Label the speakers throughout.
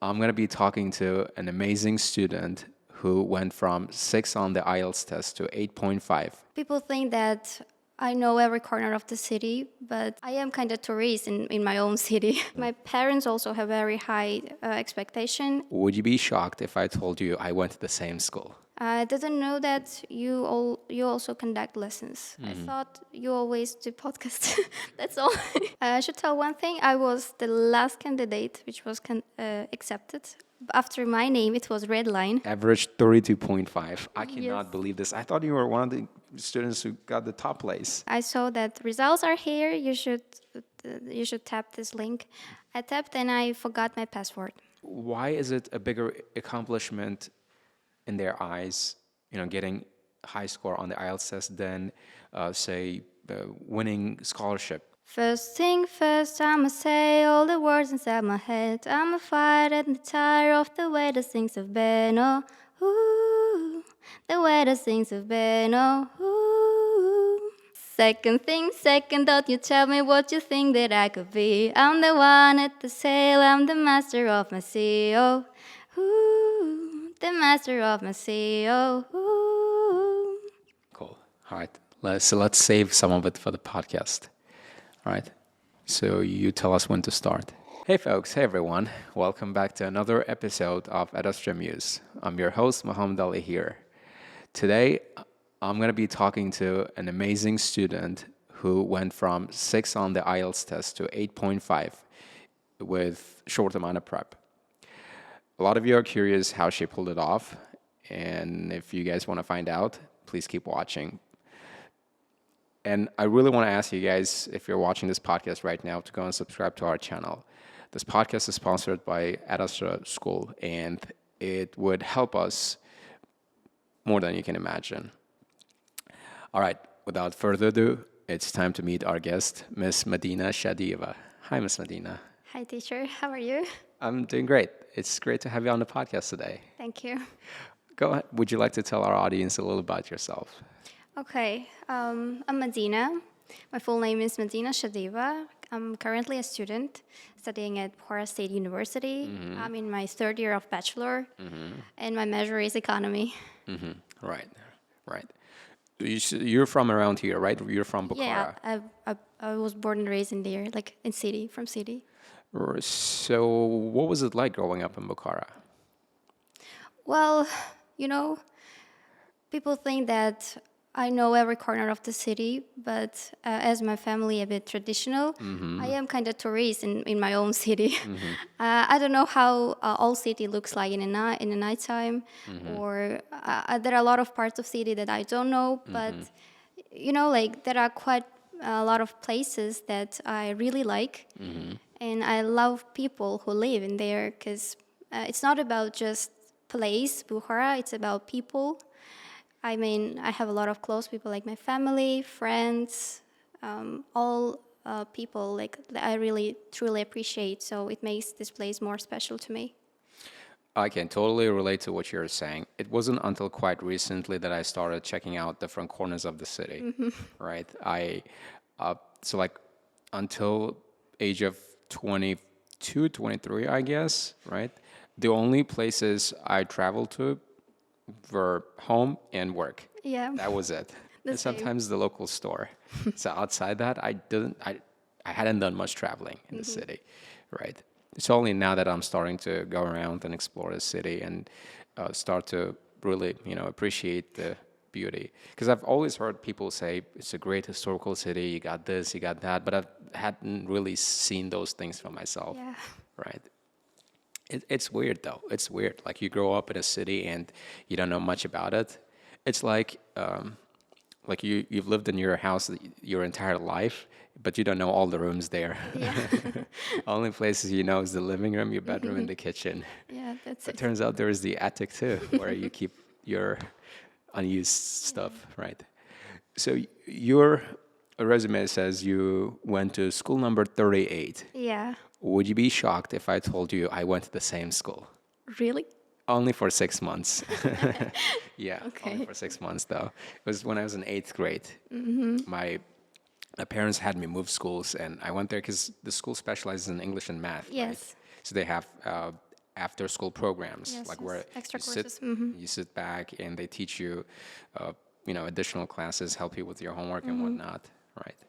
Speaker 1: I'm going to be talking to an amazing student who went from 6 on the IELTS test to 8.5.
Speaker 2: People think that I know every corner of the city, but I am kind of tourist in my own city. My parents also have very high expectation.
Speaker 1: Would you be shocked if I told you I went to the same school?
Speaker 2: I didn't know that you also conduct lessons. I thought you always do podcasts. That's all. I should tell one thing. I was the last candidate which was accepted. After my name, it was red line.
Speaker 1: Average 32.5. I cannot
Speaker 2: Yes.
Speaker 1: believe this. I thought you were one of the students who got the top place.
Speaker 2: I saw that results are here. You should tap this link. I tapped and I forgot my password.
Speaker 1: Why is it a bigger accomplishment in their eyes, getting high score on the IELTS test than, say, winning scholarship?
Speaker 2: First thing first, I'ma say all the words inside my head. I'ma fight and tire of the way the things have been. Oh, ooh, the way the things have been. Oh, ooh. Second thing second, don't you tell me what you think that I could be. I'm the one at the sail, I'm the master of my sea. Oh, ooh, the master of my sea. Oh, ooh.
Speaker 1: Cool. All right. Let's save some of it for the podcast. All right. So you tell us when to start. Hey folks, hey everyone. Welcome back to another episode of Astra Muse. I'm your host, Muhammad Ali here. Today, I'm going to be talking to an amazing student who went from 6 on the IELTS test to 8.5 with short amount of prep. A lot of you are curious how she pulled it off, and if you guys want to find out, please keep watching. And I really want to ask you guys, if you're watching this podcast right now, to go and subscribe to our channel. This podcast is sponsored by Astra School, and it would help us more than you can imagine. All right, without further ado, it's time to meet our guest, Miss Madina Shadiyeva. Hi, Miss Madina.
Speaker 2: Hi, teacher. How are you?
Speaker 1: I'm doing great. It's great to have you on the podcast today.
Speaker 2: Thank you.
Speaker 1: Go ahead. Would you like to tell our audience a little about yourself?
Speaker 2: Okay, I'm Madina. My full name is Madina Shadiyeva. I'm currently a student studying at Bukhara State University. I'm in my third year of bachelor, and my major is economy.
Speaker 1: Right, right. You're from around here, right? You're from Bukhara.
Speaker 2: Yeah, I was born and raised in there, like in city, from city.
Speaker 1: So what was it like growing up in Bukhara?
Speaker 2: Well, you know, people think that I know every corner of the city, but as my family a bit traditional, I am kind of tourist in my own city. I don't know how all city looks like in the nighttime, or there are a lot of parts of city that I don't know. But like there are quite a lot of places that I really like, and I love people who live in there because it's not about just place, Bukhara. It's about people. I mean, I have a lot of close people, like my family, friends, all people like that I really truly appreciate. So it makes this place more special to me.
Speaker 1: I can totally relate to what you're saying. It wasn't until quite recently that I started checking out different corners of the city, right? So like until age of 22, 23, I guess, right? The only places I traveled to were home and work.
Speaker 2: Yeah.
Speaker 1: That was it.
Speaker 2: The
Speaker 1: And
Speaker 2: same.
Speaker 1: sometimes the local store. So outside that, I hadn't done much traveling in the city, right? It's only now that I'm starting to go around and explore the city and start to really, appreciate the beauty. Because I've always heard people say it's a great historical city. You got this, you got that, but I hadn't really seen those things for myself,
Speaker 2: Yeah.
Speaker 1: right? It's weird though. It's weird. Like you grow up in a city and you don't know much about it. It's like you've lived in your house your entire life, but you don't know all the rooms there.
Speaker 2: Yeah.
Speaker 1: Only places you know is the living room, your bedroom, and the kitchen.
Speaker 2: Yeah, that's
Speaker 1: But
Speaker 2: it.
Speaker 1: turns out there is the attic too, where you keep your unused stuff, right? So your resume says you went to school number 38.
Speaker 2: Yeah.
Speaker 1: Would you be shocked if I told you I went to the same school?
Speaker 2: Really?
Speaker 1: Only for 6 months. Yeah,
Speaker 2: Okay.
Speaker 1: only for 6 months though. It was when I was in 8th grade. My parents had me move schools, and I went there because the school specializes in English and math. Right?
Speaker 2: Yes.
Speaker 1: So they have after school programs,
Speaker 2: Yes,
Speaker 1: like
Speaker 2: yes.
Speaker 1: where
Speaker 2: Extra
Speaker 1: you sit
Speaker 2: courses. Mm-hmm.
Speaker 1: you sit back and they teach you, additional classes, help you with your homework and whatnot, right?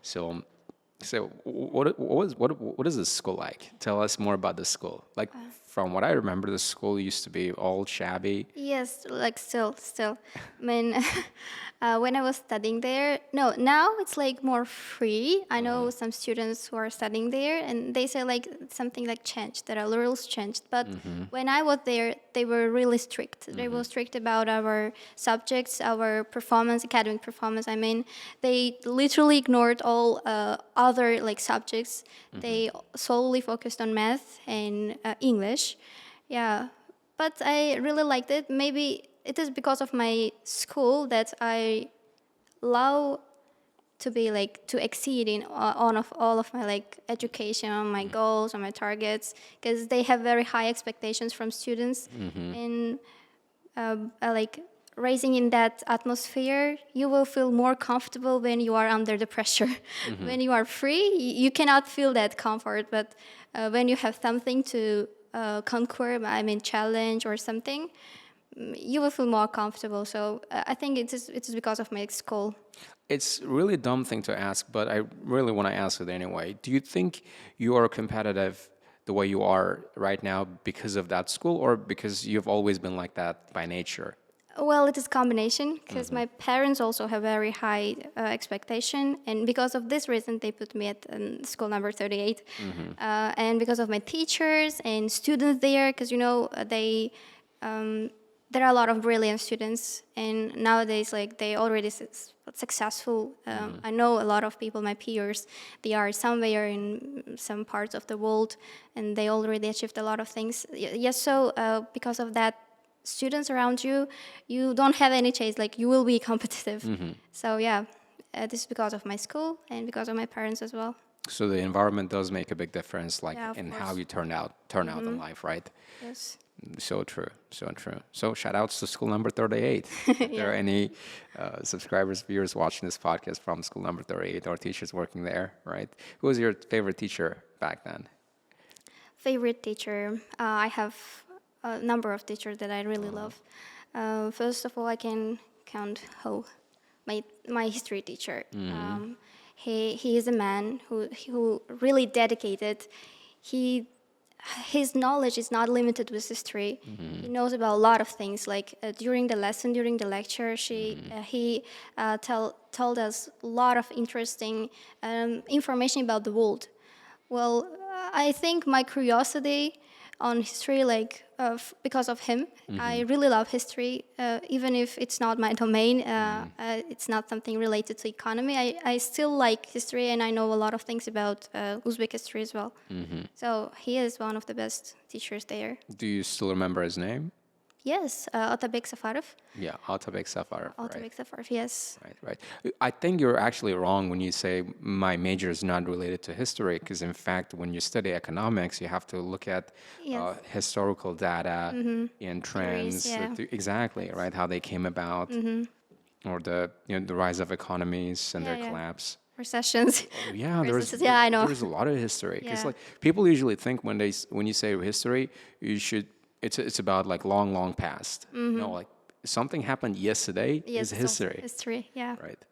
Speaker 1: So, what is this school like? Tell us more about the school. Like from what I remember, the school used to be all shabby.
Speaker 2: Yes, like still. I mean, when I was studying there, no, now it's like more free. I know some students who are studying there, and they say like something like changed, that our rules changed. But when I was there, they were really strict. They were strict about our subjects, our performance, academic performance. I mean, they literally ignored all other like subjects. They solely focused on math and English. Yeah, but I really liked it. Maybe it is because of my school that I love to be like to exceed in on of all of my like education, on my goals, on my targets, because they have very high expectations from students, and like raising in that atmosphere, you will feel more comfortable when you are under the pressure. When you are free, you cannot feel that comfort, but when you have something to conquer, I mean challenge or something, you will feel more comfortable. So I think it is because of my school.
Speaker 1: It's really a dumb thing to ask, but I really want to ask it anyway. Do you think you are competitive the way you are right now because of that school, or because you've always been like that by nature?
Speaker 2: Well, it is combination because my parents also have very high expectation, and because of this reason, they put me at school number 38. And because of my teachers and students there, because they there are a lot of brilliant students, and nowadays like they already successful. I know a lot of people, my peers, they are somewhere in some parts of the world, and they already achieved a lot of things. Yes, so because of that students around you, you don't have any choice. Like you will be competitive. So yeah, this is because of my school and because of my parents as well.
Speaker 1: So the environment does make a big difference, like
Speaker 2: Yeah, of
Speaker 1: in how
Speaker 2: course.
Speaker 1: you turn out in life, right?
Speaker 2: Yes.
Speaker 1: So true, so true. So shout outs to school number 38. If there are any subscribers, viewers watching this podcast from school number 38 or teachers working there, right? Who was your favorite teacher back then?
Speaker 2: Favorite teacher. I have a number of teachers that I really love. First of all, I can count my history teacher. He is a man who really dedicated. His knowledge is not limited with history. He knows about a lot of things. Like during the lesson, during the lecture, he told us a lot of interesting information about the world. Well, I think my curiosity on history, like because of him, I really love history, even if it's not my domain. It's not something related to economy. I still like history, and I know a lot of things about Uzbek history as well. So he is one of the best teachers there.
Speaker 1: Do you still remember his name?
Speaker 2: Yes, Atabek Safarov.
Speaker 1: Yeah, Altabek Safarov, right?
Speaker 2: Atabek Safarov, yes.
Speaker 1: Right. I think you're actually wrong when you say my major is not related to history, because in fact, when you study economics, you have to look at
Speaker 2: Yes.
Speaker 1: historical data and trends.
Speaker 2: yeah.
Speaker 1: Exactly, right? How they came about, or the rise of economies and
Speaker 2: Yeah,
Speaker 1: their
Speaker 2: yeah.
Speaker 1: collapse.
Speaker 2: Recessions.
Speaker 1: Yeah,
Speaker 2: Crises. Yeah, I know.
Speaker 1: there's a lot of history, because
Speaker 2: Yeah.
Speaker 1: like people usually think when you say history, it's about like long past. No, like something happened yesterday
Speaker 2: Yes,
Speaker 1: is
Speaker 2: it's also
Speaker 1: history.
Speaker 2: History, yeah.
Speaker 1: Right.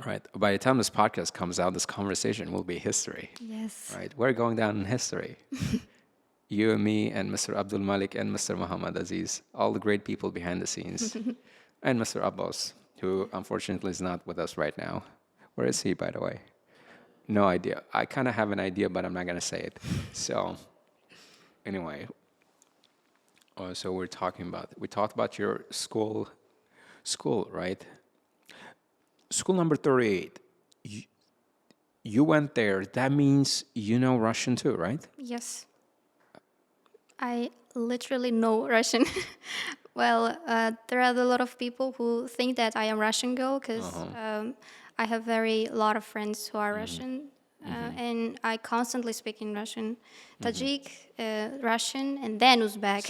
Speaker 1: Right. By the time this podcast comes out, this conversation will be history.
Speaker 2: Yes.
Speaker 1: Right. We're going down in history. You and me and Mr. Abdul Malik and Mr. Muhammad Aziz, all the great people behind the scenes. And Mr. Abbas, who unfortunately is not with us right now. Where is he, by the way? No idea. I kind of have an idea, but I'm not going to say it. So, anyway. So we talked about your school, right? School number 38. You went there. That means you know Russian too, right?
Speaker 2: Yes. I literally know Russian. Well, there are a lot of people who think that I am Russian girl because I have very lot of friends who are Russian, and I constantly speak in Russian, Tajik, Russian, and then Uzbek.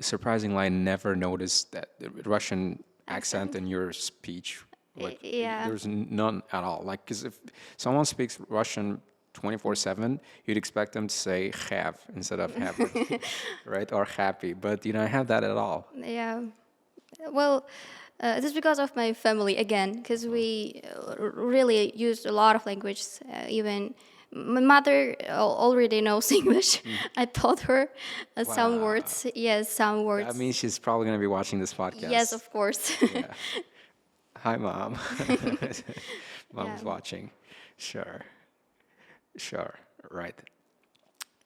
Speaker 1: Surprisingly, I never noticed that the Russian accent in your speech. Like,
Speaker 2: Yeah.
Speaker 1: there's none at all. Like, because if someone speaks Russian 24/7, you'd expect them to say have instead of have, right? Or happy. But you don't have that at all.
Speaker 2: Yeah. Well, it is because of my family again, because we really used a lot of languages. Even my mother already knows English. I taught her some
Speaker 1: Wow.
Speaker 2: words. Yes, some
Speaker 1: That
Speaker 2: words.
Speaker 1: means she's probably going to be watching this
Speaker 2: Yes,
Speaker 1: podcast.
Speaker 2: of course.
Speaker 1: Yeah. Hi, Mom.
Speaker 2: Yeah.
Speaker 1: Mom's watching. Sure. Sure. Right.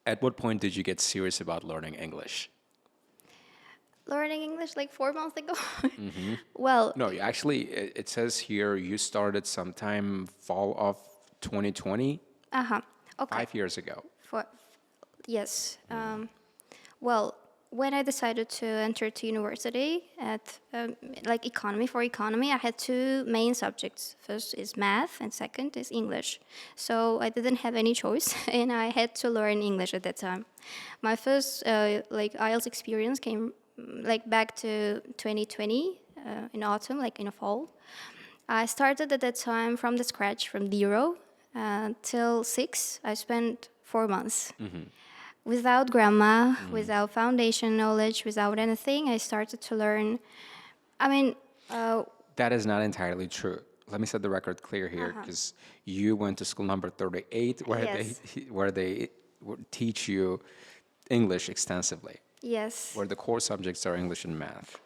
Speaker 1: At what point did you get serious about learning English?
Speaker 2: Learning English like 4 months ago. Well,
Speaker 1: No, actually, it says here you started sometime fall of 2020,
Speaker 2: uh-huh. Okay.
Speaker 1: 5 years ago.
Speaker 2: For yes. Well, when I decided to enter to university at like economy, I had two main subjects. First is math, and second is English. So I didn't have any choice, and I had to learn English at that time. My first like IELTS experience came like back to 2020 in autumn, like in the fall. I started at that time from the scratch, from zero till six. I spent 4 months. Without grammar, without foundation knowledge, without anything, I started to learn. I mean,
Speaker 1: That is not entirely true. Let me set the record clear here because you went to school number 38 where
Speaker 2: Yes.
Speaker 1: they teach you English extensively,
Speaker 2: yes,
Speaker 1: where the core subjects are English and math.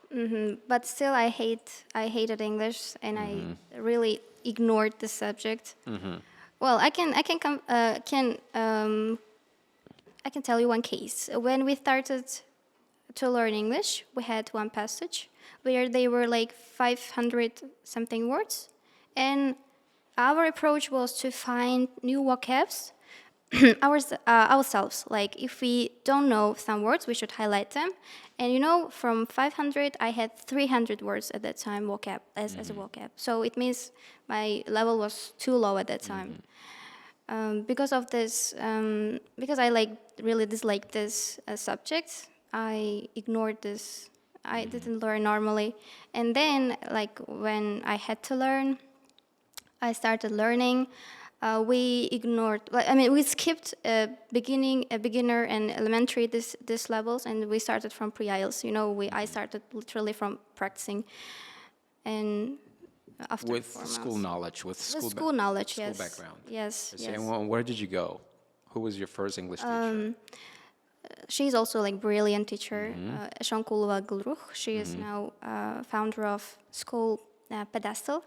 Speaker 2: but still, I hated English, and I really ignored the subject. Well, I can tell you one case. When we started to learn English, we had one passage where they were like 500 something words, and our approach was to find new vocabs ourselves. Like if we don't know some words, we should highlight them. And from 500, I had 300 words at that time vocab as a vocab. So it means my level was too low at that time. Because of this, because I really disliked this subject, I ignored this. I didn't learn normally, and then like when I had to learn, I started learning. We ignored. We skipped beginner and elementary this levels, and we started from pre-IELTS. I started literally from practicing, and after
Speaker 1: With
Speaker 2: 4
Speaker 1: school
Speaker 2: months.
Speaker 1: knowledge, with
Speaker 2: With school knowledge,
Speaker 1: school
Speaker 2: yes.
Speaker 1: background.
Speaker 2: Yes,
Speaker 1: I see.
Speaker 2: yes.
Speaker 1: And where did you go? Who was your first English teacher?
Speaker 2: She's also like brilliant teacher, Shankulova Gulruch. She is now founder of school Pedestal.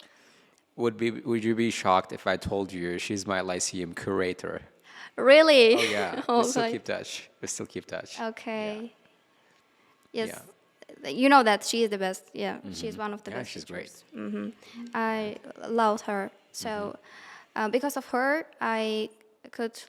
Speaker 1: Would you be shocked if I told you she's my Lyceum curator?
Speaker 2: Really?
Speaker 1: Oh yeah, we
Speaker 2: Oh
Speaker 1: still
Speaker 2: my.
Speaker 1: keep touch. We still keep touch.
Speaker 2: Okay. Yes.
Speaker 1: Yeah.
Speaker 2: You know that she is the best. Yeah, she's one of the
Speaker 1: Yeah,
Speaker 2: best
Speaker 1: she's
Speaker 2: teachers. I loved her. So because of her, I could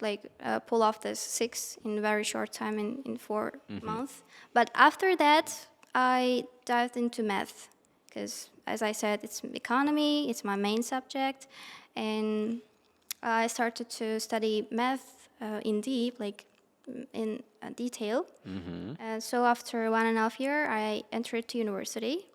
Speaker 2: pull off this six in a very short time in 4 months. But after that, I dived into math because, as I said, it's economy. It's my main subject, and I started to study math in deep, in detail. So after 1.5 years, I entered to university.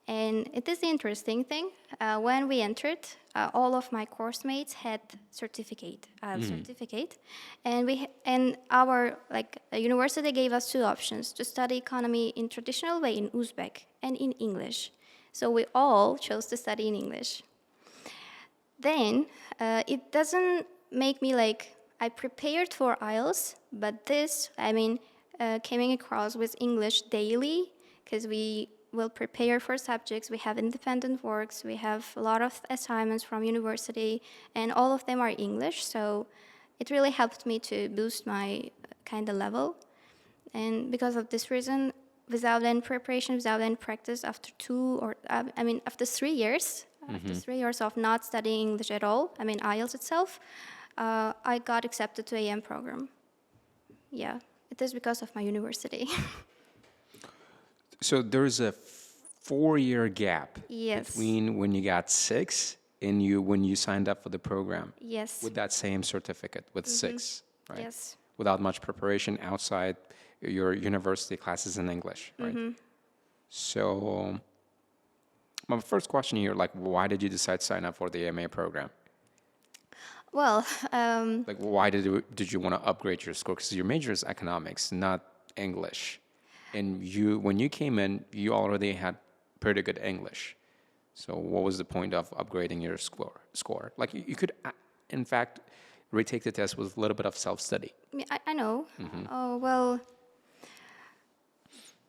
Speaker 2: And it is the interesting thing. When we entered, all of my course mates had certificate, certificate, and our university gave us two options: to study economy in traditional way in Uzbek and in English. So we all chose to study in English. Then it doesn't make me I prepared for IELTS, but coming across with English daily, because we will prepare for subjects. We have independent works. We have a lot of assignments from university, and all of them are English. So it really helped me to boost my kind of level. And because of this reason, without any preparation, without any practice, after 3 years, after 3 years of not studying English at all, IELTS itself, I got accepted to A&M Program. Yeah, it is because of my university.
Speaker 1: So there's a 4-year gap
Speaker 2: Yes.
Speaker 1: between when you got six and when you signed up for the program.
Speaker 2: Yes.
Speaker 1: With that same certificate, with six, right?
Speaker 2: Yes.
Speaker 1: Without much preparation outside your university classes in English, right? So my first question here, why did you decide to sign up for the MA program?
Speaker 2: Well,
Speaker 1: Like, why did you want to upgrade your score? Because your major is economics, not English. And when you came in, you already had pretty good English. So what was the point of upgrading your score? Like, you could, in fact, retake the test with a little bit of self-study.
Speaker 2: I know. Oh, well,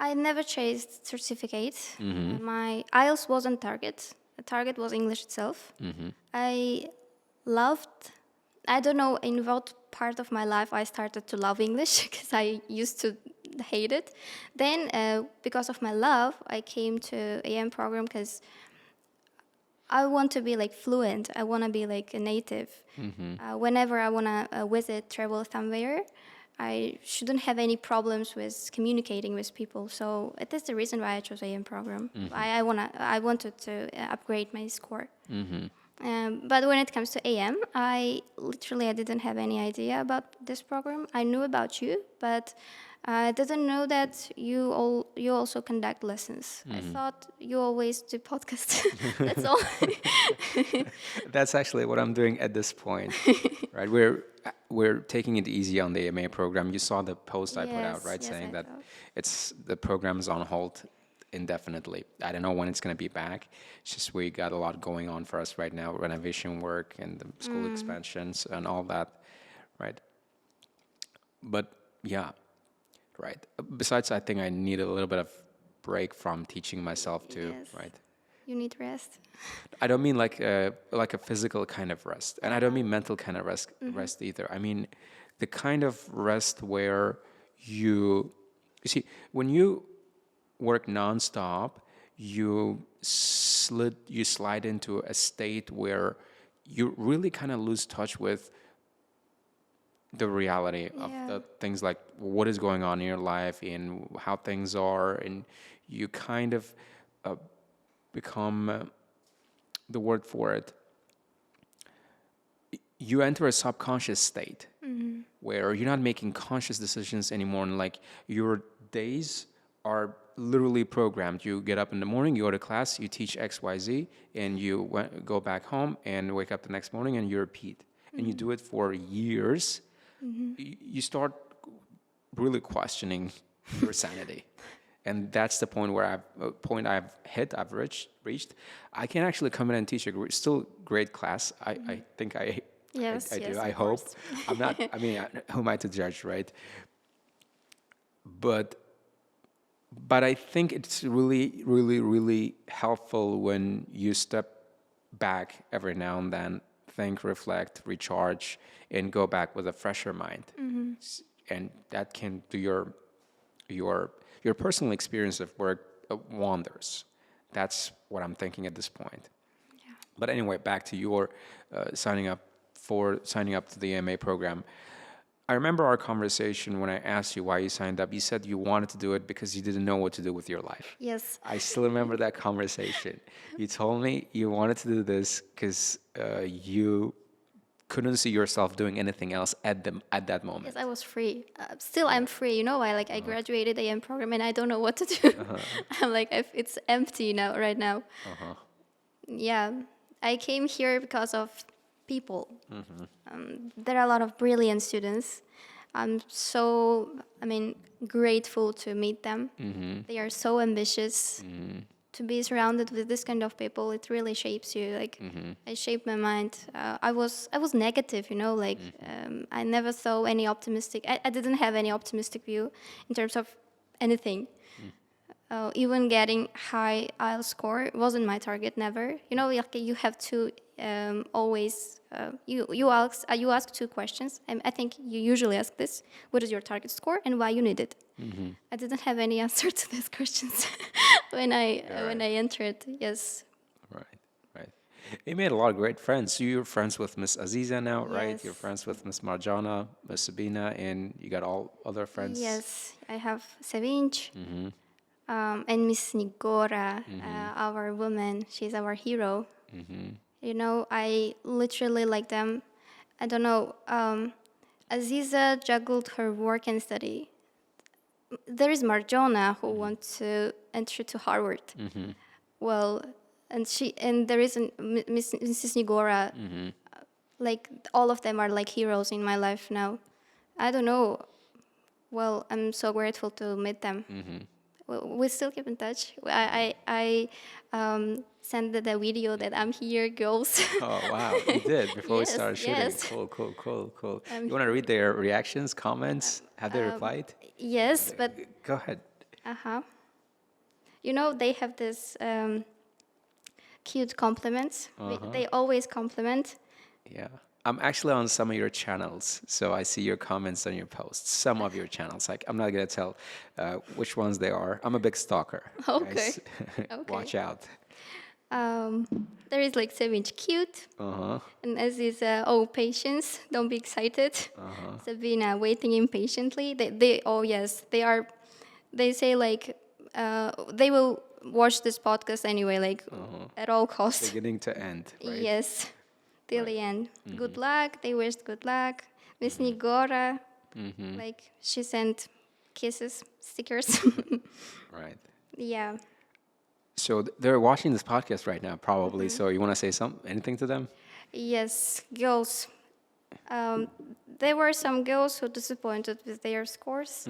Speaker 2: I never chased certificate. My IELTS wasn't target. The target was English itself. I loved, I don't know in what part of my life I started to love English because I used to hate it. Then, because of my love, I came to A&M program because I want to be like fluent. I want to be like a native. Whenever I want to travel somewhere, I shouldn't have any problems with communicating with people. So it is the reason why I chose A&M program. I wanted to upgrade my score. But when it comes to AM, I didn't have any idea about this program. I knew about you, but I didn't know that you also conduct lessons. I thought you always do podcasts. That's all.
Speaker 1: That's actually what I'm doing at this point, right? We're taking it easy on the AMA program. You saw the post I put out, right, saying that the program is on hold indefinitely. I don't know when it's going to be back. It's just we got a lot going on for us right now, renovation work and the school expansions and all that, right? But yeah, right. Besides, I think I need a little bit of break from teaching myself too, right?
Speaker 2: You need rest.
Speaker 1: I don't mean like a physical kind of rest, and I don't mean mental kind of rest either. I mean the kind of rest where you see when you work nonstop, you slide into a state where you really kind of lose touch with the reality of the things, like what is going on in your life and how things are, and you kind of become the word for it, you enter a subconscious state where you're not making conscious decisions anymore, and like your days are literally programmed. You get up in the morning, you go to class, you teach XYZ, and you go back home and wake up the next morning and you repeat. And you do it for years. You start really questioning your sanity. And that's the point where I've reached. I can actually come in and teach a still great class. I think I do. I hope. I'm not, I mean, who am I to judge, right? But I think it's really, really, really helpful when you step back every now and then, think, reflect, recharge, and go back with a fresher mind. And that can do your personal experience of work wonders. That's what I'm thinking at this point. Yeah. But anyway, back to your signing up to the MA program. I remember our conversation when I asked you why you signed up. You said you wanted to do it because you didn't know what to do with your life.
Speaker 2: Yes.
Speaker 1: I still remember that conversation. You told me you wanted to do this because you couldn't see yourself doing anything else at that moment.
Speaker 2: Yes, I was free. Still, I'm free. You know, I graduated A&M program and I don't know what to do. I'm like, it's empty now, right now. Yeah, I came here because of people. There are a lot of brilliant students. I'm so, grateful to meet them. They are so ambitious. To be surrounded with this kind of people, it really shapes you. Like, it shaped my mind. I was negative, you know, I never saw any optimistic. I didn't have any optimistic view in terms of anything. Even getting high IELTS score wasn't my target, never. You know, you have to always you ask two questions. I think you usually ask this: what is your target score and why you need it? I didn't have any answer to these questions when I entered. Yes.
Speaker 1: Right. You made a lot of great friends. You're friends with Miss Aziza now, right?
Speaker 2: Yes.
Speaker 1: You're friends with Miss Marjana, Miss Sabina, and you got all other friends.
Speaker 2: Yes, I have Sevinch. And Miss Nigora, our woman, she's our hero. You know, I literally like them. I don't know. Aziza juggled her work and study. There is Marjona who wants to enter to Harvard. Well, and there is Mrs. Nigora. like all of them are like heroes in my life now. I don't know. Well, I'm so grateful to meet them. We still keep in touch. I sent the video that I'm here, girls.
Speaker 1: Oh, wow. You did before we
Speaker 2: Yes,
Speaker 1: started shooting.
Speaker 2: yes.
Speaker 1: Cool, cool, cool, cool.
Speaker 2: I'm
Speaker 1: You want to read their reactions, comments? Have they replied?
Speaker 2: Yes, but
Speaker 1: Go ahead.
Speaker 2: uh-huh. You know, they have this cute compliments. They always compliment.
Speaker 1: Yeah. I'm actually on some of your channels, so I see your comments on your posts. Some of your channels. Like, I'm not going to tell which ones they are. I'm a big stalker.
Speaker 2: Okay.
Speaker 1: Guys.
Speaker 2: Okay.
Speaker 1: Watch out.
Speaker 2: There is like 7-inch cute. And as is, oh, patience, don't be excited. Sabina, waiting impatiently. Oh, yes, they say like, they will watch this podcast anyway, like at all costs.
Speaker 1: Beginning to end, right?
Speaker 2: Yes, till the end. Good luck, they wished good luck. Miss Nigora, like she sent kisses, stickers.
Speaker 1: Right.
Speaker 2: Yeah.
Speaker 1: So they're watching this podcast right now, probably. So you want to say anything to them?
Speaker 2: Yes, girls. There were some girls who disappointed with their scores.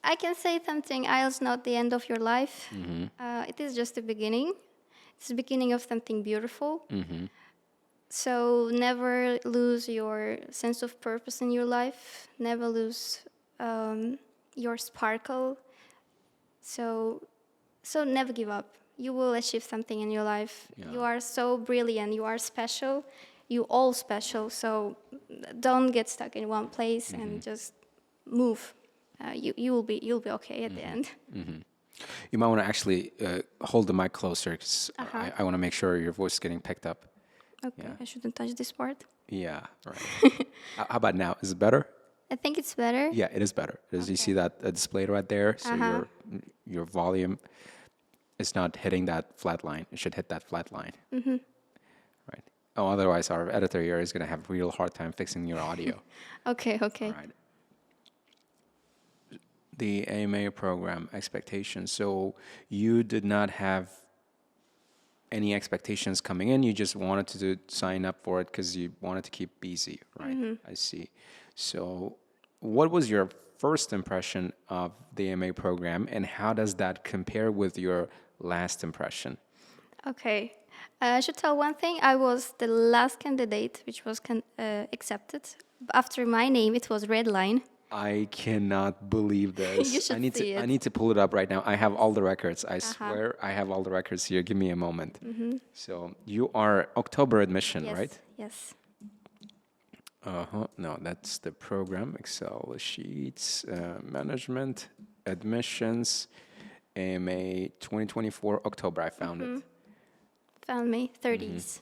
Speaker 2: I can say something. IELTS not the end of your life. It is just the beginning. It's the beginning of something beautiful. So never lose your sense of purpose in your life. Never lose your sparkle. So never give up. You will achieve something in your life.
Speaker 1: Yeah.
Speaker 2: You are so brilliant. You are special. You all special. So don't get stuck in one place and just move. You'll be okay at the end.
Speaker 1: You might want to actually hold the mic closer because I want to make sure your voice is getting picked up.
Speaker 2: Okay,
Speaker 1: Yeah.
Speaker 2: I shouldn't touch this part.
Speaker 1: Yeah, right. How about now? Is it better?
Speaker 2: I think it's better.
Speaker 1: Yeah, it is better. Because you see that display right there, so your volume is not hitting that flat line. It should hit that flat line. Right. Oh, otherwise our editor here is going to have a real hard time fixing your audio.
Speaker 2: Okay.
Speaker 1: All right. The AMA program expectations. So you did not have any expectations coming in. You just wanted to sign up for it because you wanted to keep busy, right? I see. So what was your first impression of the AMA program, and how does that compare with your last impression?
Speaker 2: Okay. I should tell one thing. I was the last candidate which was accepted. After my name, it was red line.
Speaker 1: I cannot believe this.
Speaker 2: You should see it.
Speaker 1: I need to pull it up right now. I have all the records. I swear I have all the records here. Give me a moment. So you are October admission,
Speaker 2: Yes.
Speaker 1: right?
Speaker 2: Yes.
Speaker 1: No, that's the program. Excel sheets, management, admissions, AMA 2024 October. I found it.
Speaker 2: Found me. 30s.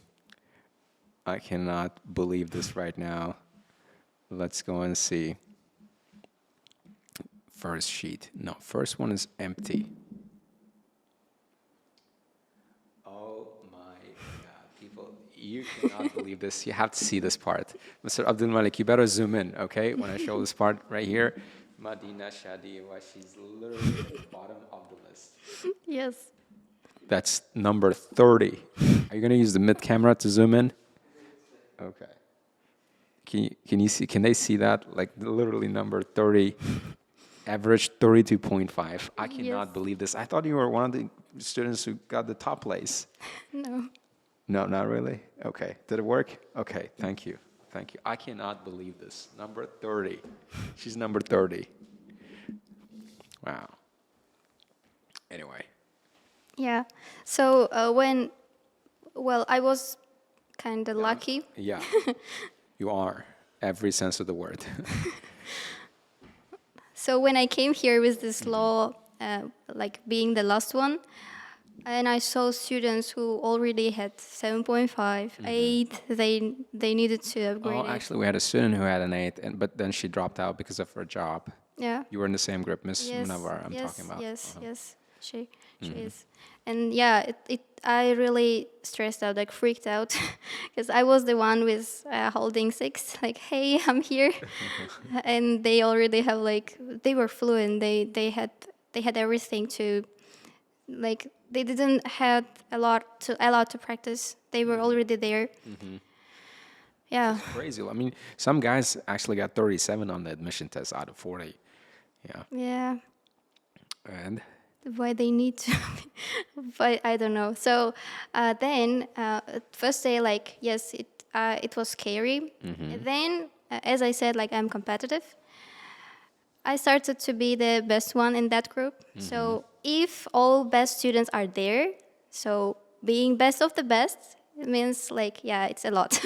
Speaker 1: I cannot believe this right now. Let's go and see. First sheet. No, first one is empty. Oh my God, people, you cannot believe this. You have to see this part. Mr. Abdul Malik, you better zoom in, okay? When I show this part right here. Madina Shadiyeva, she's literally at the bottom of the list.
Speaker 2: Yes.
Speaker 1: That's number 30. Are you going to use the mid camera to zoom in? Okay. Can you see? Can they see that? Like literally number 30, average 32.5. I cannot believe this. I thought you were one of the students who got the top place.
Speaker 2: No.
Speaker 1: No, not really. Okay. Did it work? Okay. Thank you. Thank you. I cannot believe this. Number 30. She's number 30. Wow. Anyway.
Speaker 2: Yeah. So I was kind of lucky.
Speaker 1: Yeah. You are. Every sense of the word.
Speaker 2: So when I came here with this law, like being the last one, and I saw students who already had 7.5, 8, they needed to upgrade
Speaker 1: Oh,
Speaker 2: it.
Speaker 1: actually, we had a student who had an 8, but then she dropped out because of her job.
Speaker 2: Yeah.
Speaker 1: You were in the same group, Miss
Speaker 2: Yes,
Speaker 1: Munawar, I'm
Speaker 2: yes,
Speaker 1: talking about.
Speaker 2: yes, yes. She is. And yeah, I really stressed out, like freaked out, because I was the one with holding 6, like, hey, I'm here. And they already have they were fluent. They had everything to, like, they didn't have a lot to practice. They were already there. Yeah.
Speaker 1: Crazy. I mean, some guys actually got 37 on the admission test out of 40. Yeah.
Speaker 2: Yeah.
Speaker 1: And
Speaker 2: Why they need to, but I don't know. So then first day, like, yes, it was scary. Then, as I said, like, I'm competitive. I started to be the best one in that group. So if all best students are there, so being best of the best, it means, like, yeah, it's a lot.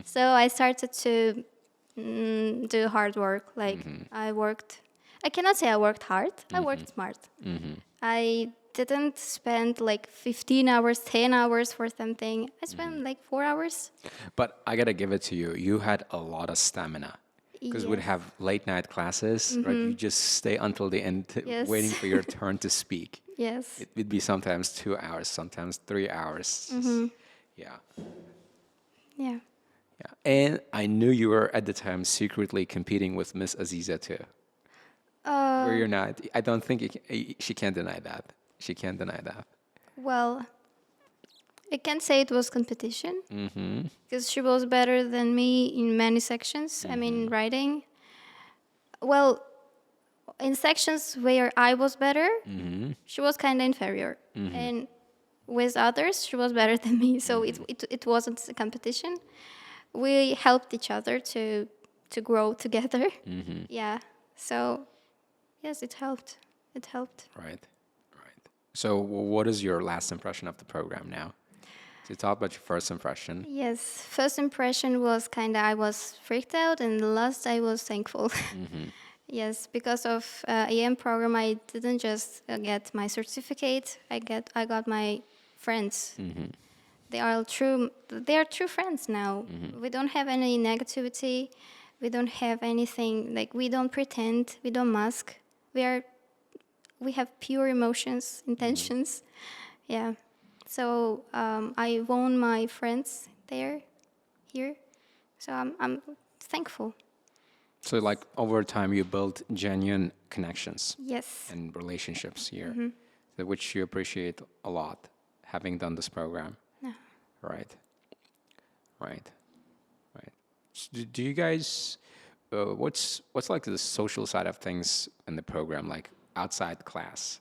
Speaker 2: So I started to do hard work. Like, I worked. I cannot say I worked hard. I worked smart. I didn't spend like 15 hours, 10 hours for something. I spent like 4 hours.
Speaker 1: but I gotta give it to you. You had a lot of stamina because we'd
Speaker 2: Yes.
Speaker 1: have late night classes, right? You just stay until the end, waiting
Speaker 2: Yes.
Speaker 1: for your turn to speak.
Speaker 2: Yes.
Speaker 1: It would be sometimes 2 hours, sometimes 3 hours. Yeah,
Speaker 2: Yeah.
Speaker 1: yeah. And I knew you were at the time secretly competing with Miss Aziza too. Where you're not. I don't think she can't deny that. She can't deny that.
Speaker 2: Well, I can't say it was competition because she was better than me in many sections. I mean, writing. Well, in sections where I was better, she was kind of inferior. And with others, she was better than me. So it wasn't a competition. We helped each other to grow together. Yeah. So, yes, it helped. It helped.
Speaker 1: Right, right. So, what is your last impression of the program now? So, talk about your first impression.
Speaker 2: Yes, first impression was kind of I was freaked out, and the last I was thankful. Yes, because of A&M program, I didn't just get my certificate. I got my friends. They are true. They are true friends now. We don't have any negativity. We don't have anything like we don't pretend. We don't mask. We have pure emotions, intentions. Yeah. So I won my friends here. So I'm thankful.
Speaker 1: So, like over time, you built genuine connections
Speaker 2: Yes.
Speaker 1: and relationships here, which you appreciate a lot, having done this program.
Speaker 2: Yeah.
Speaker 1: Right, right, right. Do you guys? What's like the social side of things in the program, like outside class?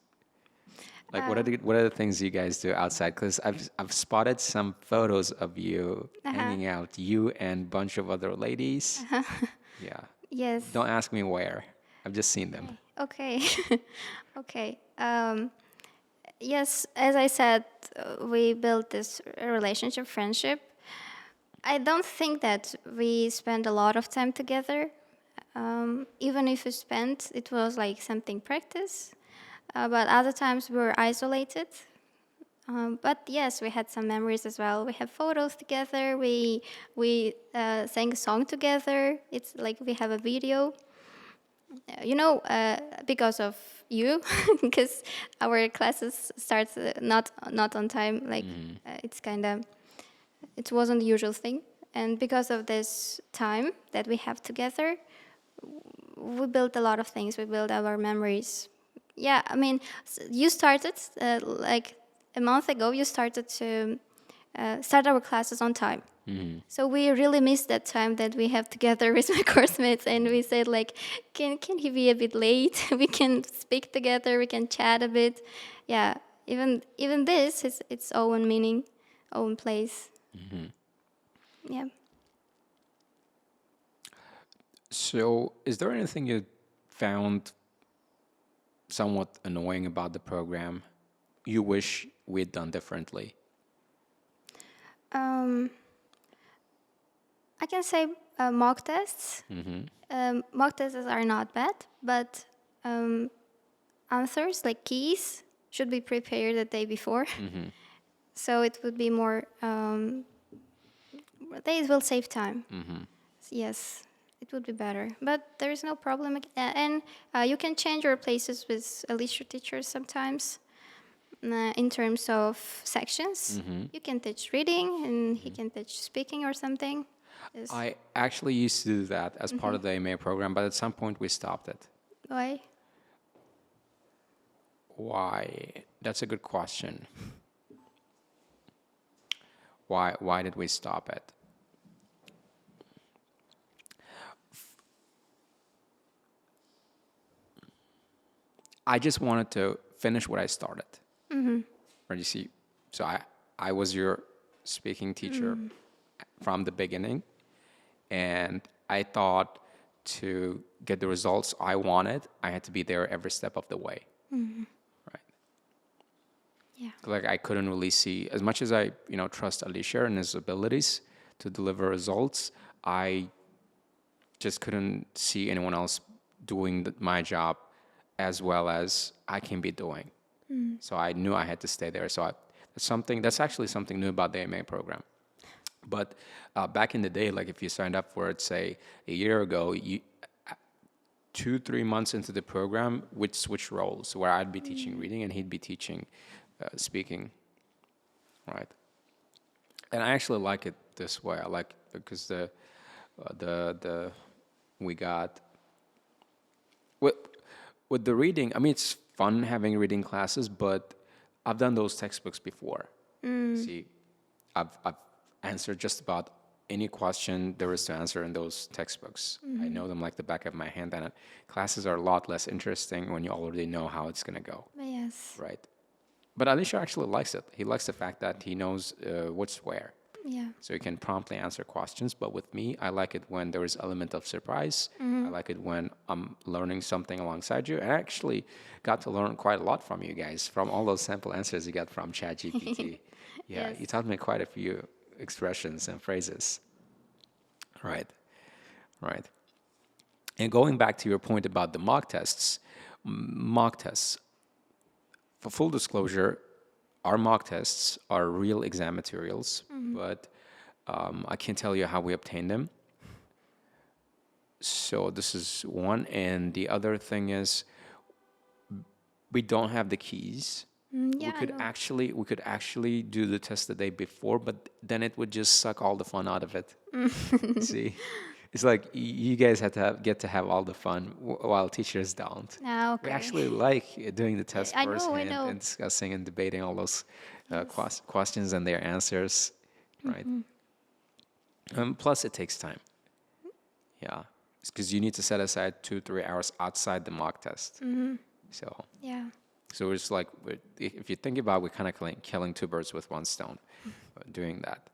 Speaker 1: Like, what are the things you guys do outside? Because I've spotted some photos of you hanging out, you and bunch of other ladies. Yeah.
Speaker 2: Yes.
Speaker 1: Don't ask me where. I've just seen them.
Speaker 2: Okay. Okay. Yes, as I said, we built this relationship, friendship. I don't think that we spend a lot of time together. Even if we spent, it was like something practice. But other times we were isolated. But yes, we had some memories as well. We have photos together. We sang a song together. It's like we have a video. Because of you, because our classes starts not on time. Like it's kind of it wasn't the usual thing, and because of this time that we have together, we built a lot of things. We built our memories. Yeah, I mean, you started like a month ago. You started to start our classes on time. So we really missed that time that we have together with my course mates, and we said like, can he be a bit late? We can speak together. We can chat a bit. Yeah, even this is its own meaning, own place. Yeah.
Speaker 1: So, is there anything you found somewhat annoying about the program you wish we'd done differently?
Speaker 2: I can say mock tests. Mock tests are not bad, but answers like keys should be prepared the day before. So it would be more. They will save time. Yes, it would be better. But there is no problem, and you can change your places with a lecture teacher sometimes. In terms of sections, you can teach reading, and he can teach speaking or something. Yes.
Speaker 1: I actually used to do that as part of the AMA program, but at some point we stopped it.
Speaker 2: Why?
Speaker 1: Why? That's a good question. Why did we stop it? I just wanted to finish what I started. Right, you see, so I was your speaking teacher from the beginning, and I thought to get the results I wanted, I had to be there every step of the way. Right.
Speaker 2: Yeah.
Speaker 1: Like I couldn't really see, as much as I, trust Alisher and his abilities to deliver results, I just couldn't see anyone else doing my job as well as I can be doing. So I knew I had to stay there. So that's actually something new about the MA program. But back in the day, like if you signed up for it, say a year ago, 2-3 months into the program, we'd switch roles where I'd be teaching reading and he'd be teaching speaking, right? And I actually like it this way. I like because the we got with the reading. I mean, it's fun having reading classes, but I've done those textbooks before. See, I've answered just about any question there is to answer in those textbooks. I know them like the back of my hand, and classes are a lot less interesting when you already know how it's going to go.
Speaker 2: Yes.
Speaker 1: Right. But Alisha actually likes it. He likes the fact that he knows what's where.
Speaker 2: Yeah.
Speaker 1: So he can promptly answer questions. But with me, I like it when there is element of surprise. I like it when I'm learning something alongside you. And I actually got to learn quite a lot from you guys, from all those sample answers you got from ChatGPT. Yeah,
Speaker 2: Yes.
Speaker 1: you taught me quite a few expressions and phrases. Right, right. And going back to your point about the mock tests, for full disclosure, our mock tests are real exam materials, but I can't tell you how we obtain them. So this is one, and the other thing is we don't have the keys.
Speaker 2: Yeah,
Speaker 1: We could actually do the test the day before, but then it would just suck all the fun out of it. See, it's like you guys get to have all the fun while teachers don't.
Speaker 2: Ah,
Speaker 1: We
Speaker 2: okay.
Speaker 1: actually like doing the test
Speaker 2: I know, I
Speaker 1: firsthand
Speaker 2: know.
Speaker 1: and discussing and debating all those questions and their answers, right? Plus, it takes time. Yeah, because you need to set aside 2-3 hours outside the mock test. So.
Speaker 2: Yeah.
Speaker 1: So it's like, if you think about it, we're kind of killing two birds with one stone doing that.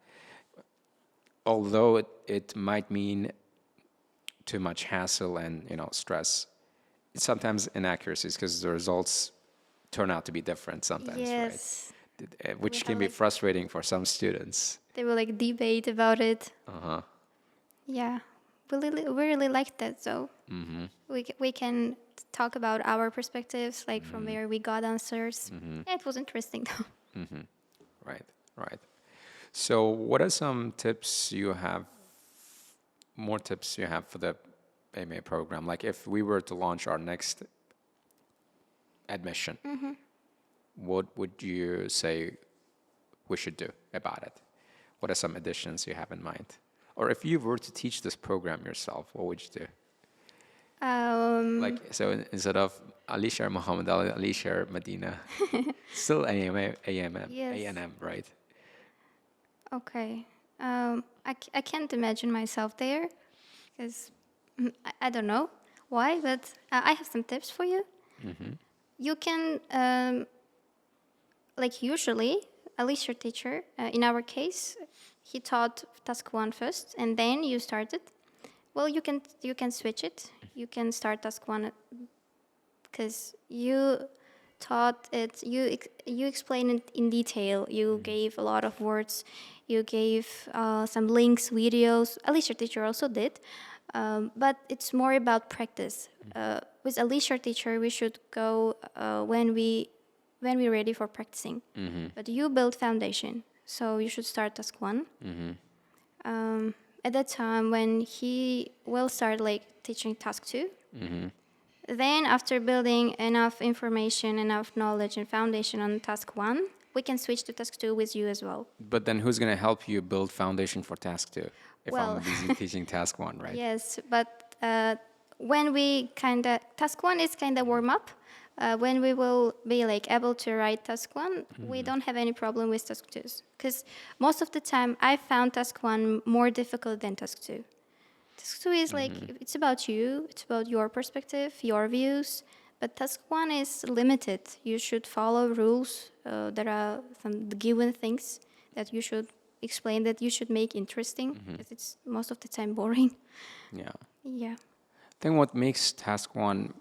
Speaker 1: Although it might mean too much hassle and stress, it's sometimes inaccuracies because the results turn out to be different sometimes,
Speaker 2: Yes.
Speaker 1: right? Which
Speaker 2: have,
Speaker 1: can be
Speaker 2: like-
Speaker 1: frustrating for some students.
Speaker 2: They will like debate about it.
Speaker 1: Uh-huh.
Speaker 2: Yeah. We really like that though. We can talk about our perspectives, like from where we got answers. Yeah, it was interesting though.
Speaker 1: Right, right. So what are some tips you have, more tips you have for the MA program? Like if we were to launch our next admission, what would you say we should do about it? What are some additions you have in mind? Or if you were to teach this program yourself, what would you do? Like, so instead of Alisher Muhammad Ali, Alisher Madina, still A&M, right?
Speaker 2: Okay. I can't imagine myself there because I don't know why, but I have some tips for you. You can, like usually, at least your teacher, in our case, he taught task 1 first, and then you started. Well, you can switch it. You can start task 1 because you taught it. You explained it in detail. You gave a lot of words. You gave some links, videos. At least your teacher also did. But it's more about practice. With at least your teacher, we should go when we're ready for practicing. But you build foundation, so you should start task 1. At that time, when he will start like teaching task 2, then after building enough information, enough knowledge and foundation on task 1, we can switch to task 2 with you as well.
Speaker 1: But then who's going to help you build foundation for task 2? If
Speaker 2: Well-
Speaker 1: I'm busy teaching task 1, right?
Speaker 2: Yes, but when we task 1 is kind of warm up. When we will be like able to write task 1, we don't have any problem with task 2s. Because most of the time, I found task 1 more difficult than task 2. Task 2 is like, it's about you, it's about your perspective, your views, But task 1 is limited. You should follow rules. There are some given things that you should explain, that you should make interesting, because it's most of the time boring.
Speaker 1: Yeah.
Speaker 2: Yeah.
Speaker 1: I think what makes task 1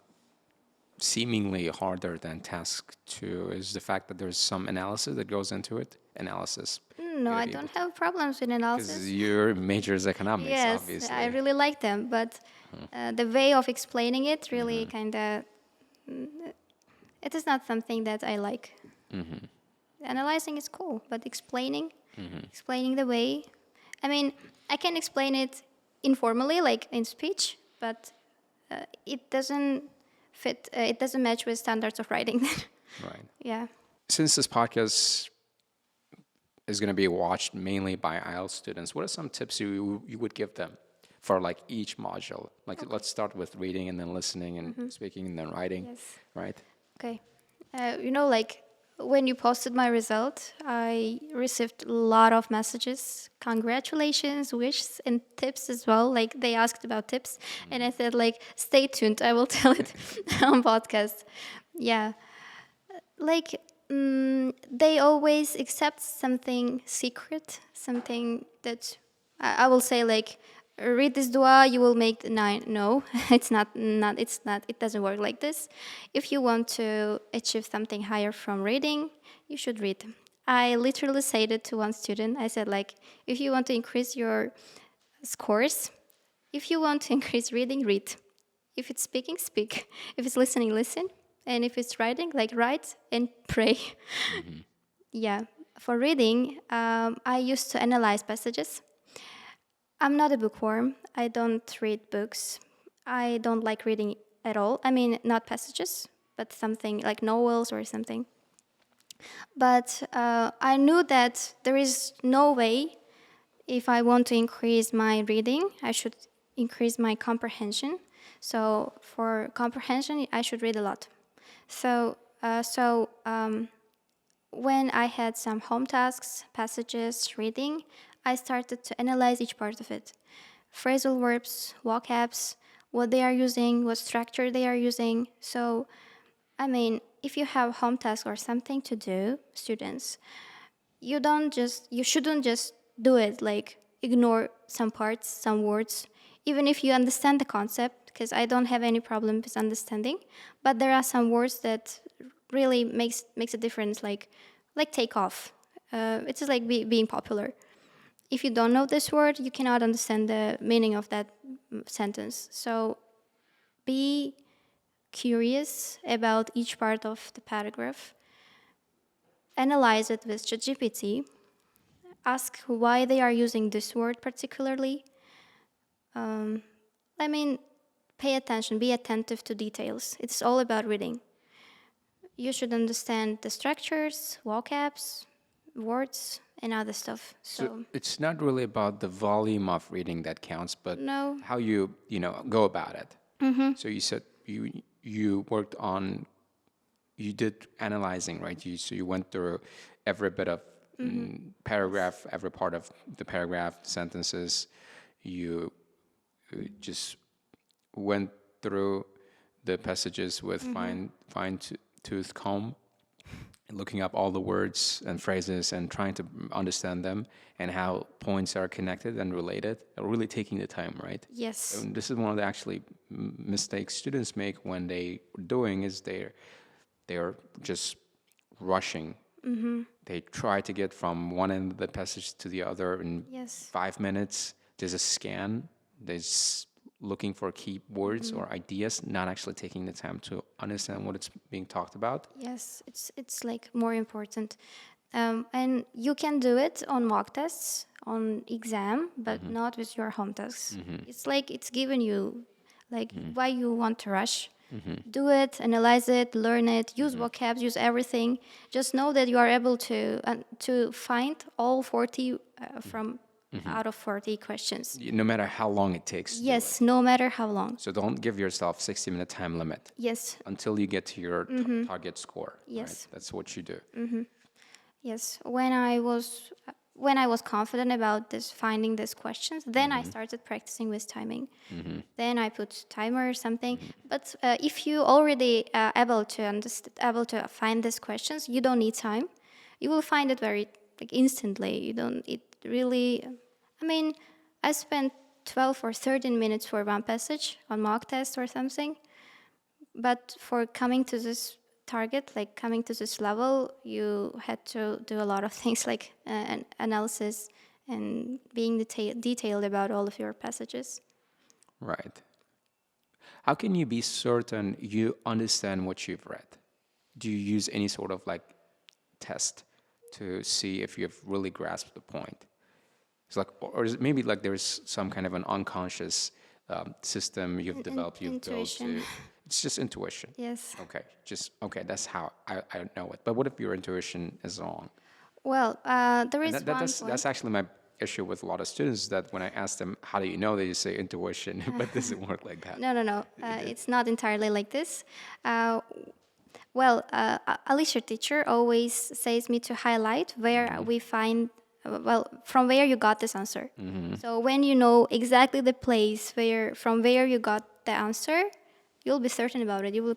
Speaker 1: seemingly harder than task 2 is the fact that there's some analysis that goes into it. Analysis.
Speaker 2: No, I don't have problems with
Speaker 1: Because
Speaker 2: analysis.
Speaker 1: your major is economics,
Speaker 2: Yes,
Speaker 1: obviously.
Speaker 2: I really like them, but the way of explaining it really kind of, it is not something that I like. Analyzing is cool, but explaining the way, I mean, I can explain it informally, like in speech, but it doesn't fit, it doesn't match with standards of writing.
Speaker 1: Right.
Speaker 2: Yeah.
Speaker 1: Since this podcast is going to be watched mainly by IELTS students, what are some tips you would give them for like each module? Like let's start with reading and then listening and speaking and then writing,
Speaker 2: Yes.
Speaker 1: right?
Speaker 2: Okay. Like when you posted my result, I received a lot of messages, congratulations, wishes, and tips as well. Like they asked about tips, and I said like, stay tuned, I will tell it on podcast. Yeah, like they always accept something secret, something that I will say like, read this dua, you will make the 9. No, it's not. It doesn't work like this. If you want to achieve something higher from reading, you should read. I literally said it to one student. I said like, if you want to increase your scores, if you want to increase reading, read. If it's speaking, speak. If it's listening, listen. And if it's writing, like write and pray. Yeah. For reading, I used to analyze passages. I'm not a bookworm. I don't read books. I don't like reading at all. I mean, not passages, but something like novels or something. But I knew that there is no way, if I want to increase my reading, I should increase my comprehension. So for comprehension, I should read a lot. So when I had some home tasks, passages, reading, I started to analyze each part of it. Phrasal verbs, vocabs, what they are using, what structure they are using. So, I mean, if you have home task or something to do, students, you shouldn't just do it, like ignore some parts, some words, even if you understand the concept, because I don't have any problem with understanding, but there are some words that really makes a difference, like take off. It's just like being popular. If you don't know this word, you cannot understand the meaning of that sentence. So be curious about each part of the paragraph. Analyze it with ChatGPT. Ask why they are using this word particularly. I mean, pay attention, be attentive to details. It's all about reading. You should understand the structures, vocabs, words, and other stuff.
Speaker 1: So it's not really about the volume of reading that counts, but
Speaker 2: No.
Speaker 1: how you go about it. So you said you worked on, you did analyzing, right? So you went through every bit of paragraph, every part of the paragraph, sentences. You just went through the passages with fine tooth comb, and looking up all the words and phrases and trying to understand them and how points are connected and related. Really taking the time, right?
Speaker 2: Yes.
Speaker 1: And this is one of the actually mistakes students make when they doing is they're just rushing. They try to get from one end of the passage to the other in 5 minutes. There's a scan. There's looking for key words or ideas, not actually taking the time to understand what it's being talked about.
Speaker 2: Yes, it's like more important. And you can do it on mock tests, on exam, but not with your home tasks. It's like it's given you, like why you want to rush. Do it, analyze it, learn it, use vocabs, use everything. Just know that you are able to find all 40 from out of 40 questions.
Speaker 1: No matter how long it takes.
Speaker 2: Yes, no matter how long.
Speaker 1: So don't give yourself 60-minute time limit.
Speaker 2: Yes.
Speaker 1: Until you get to your target score.
Speaker 2: Yes.
Speaker 1: Right? That's what you do.
Speaker 2: Yes. When I was when I was confident about this, finding these questions, then I started practicing with timing. Then I put timer or something. But if you already able to find these questions, you don't need time. You will find it very instantly. You don't. It really. I mean, I spent 12 or 13 minutes for one passage on mock test or something. But for coming to this target, like coming to this level, you had to do a lot of things like an analysis and being detailed about all of your passages.
Speaker 1: Right. How can you be certain you understand what you've read? Do you use any sort of like test to see if you've really grasped the point? It's like, or is it maybe like there's some kind of an unconscious system you've developed, you've built to. It's just intuition.
Speaker 2: Yes.
Speaker 1: Okay. That's how I know it. But what if your intuition is wrong?
Speaker 2: Well, there is
Speaker 1: And
Speaker 2: one
Speaker 1: that's
Speaker 2: point.
Speaker 1: actually my issue with a lot of students. That when I ask them, "How do you know?" They just say intuition, but it doesn't work like that.
Speaker 2: No. It's not entirely like this. Well, Alicia teacher always says me to highlight where we find, from where you got this answer. So when you know exactly the place from where you got the answer, you'll be certain about it. You will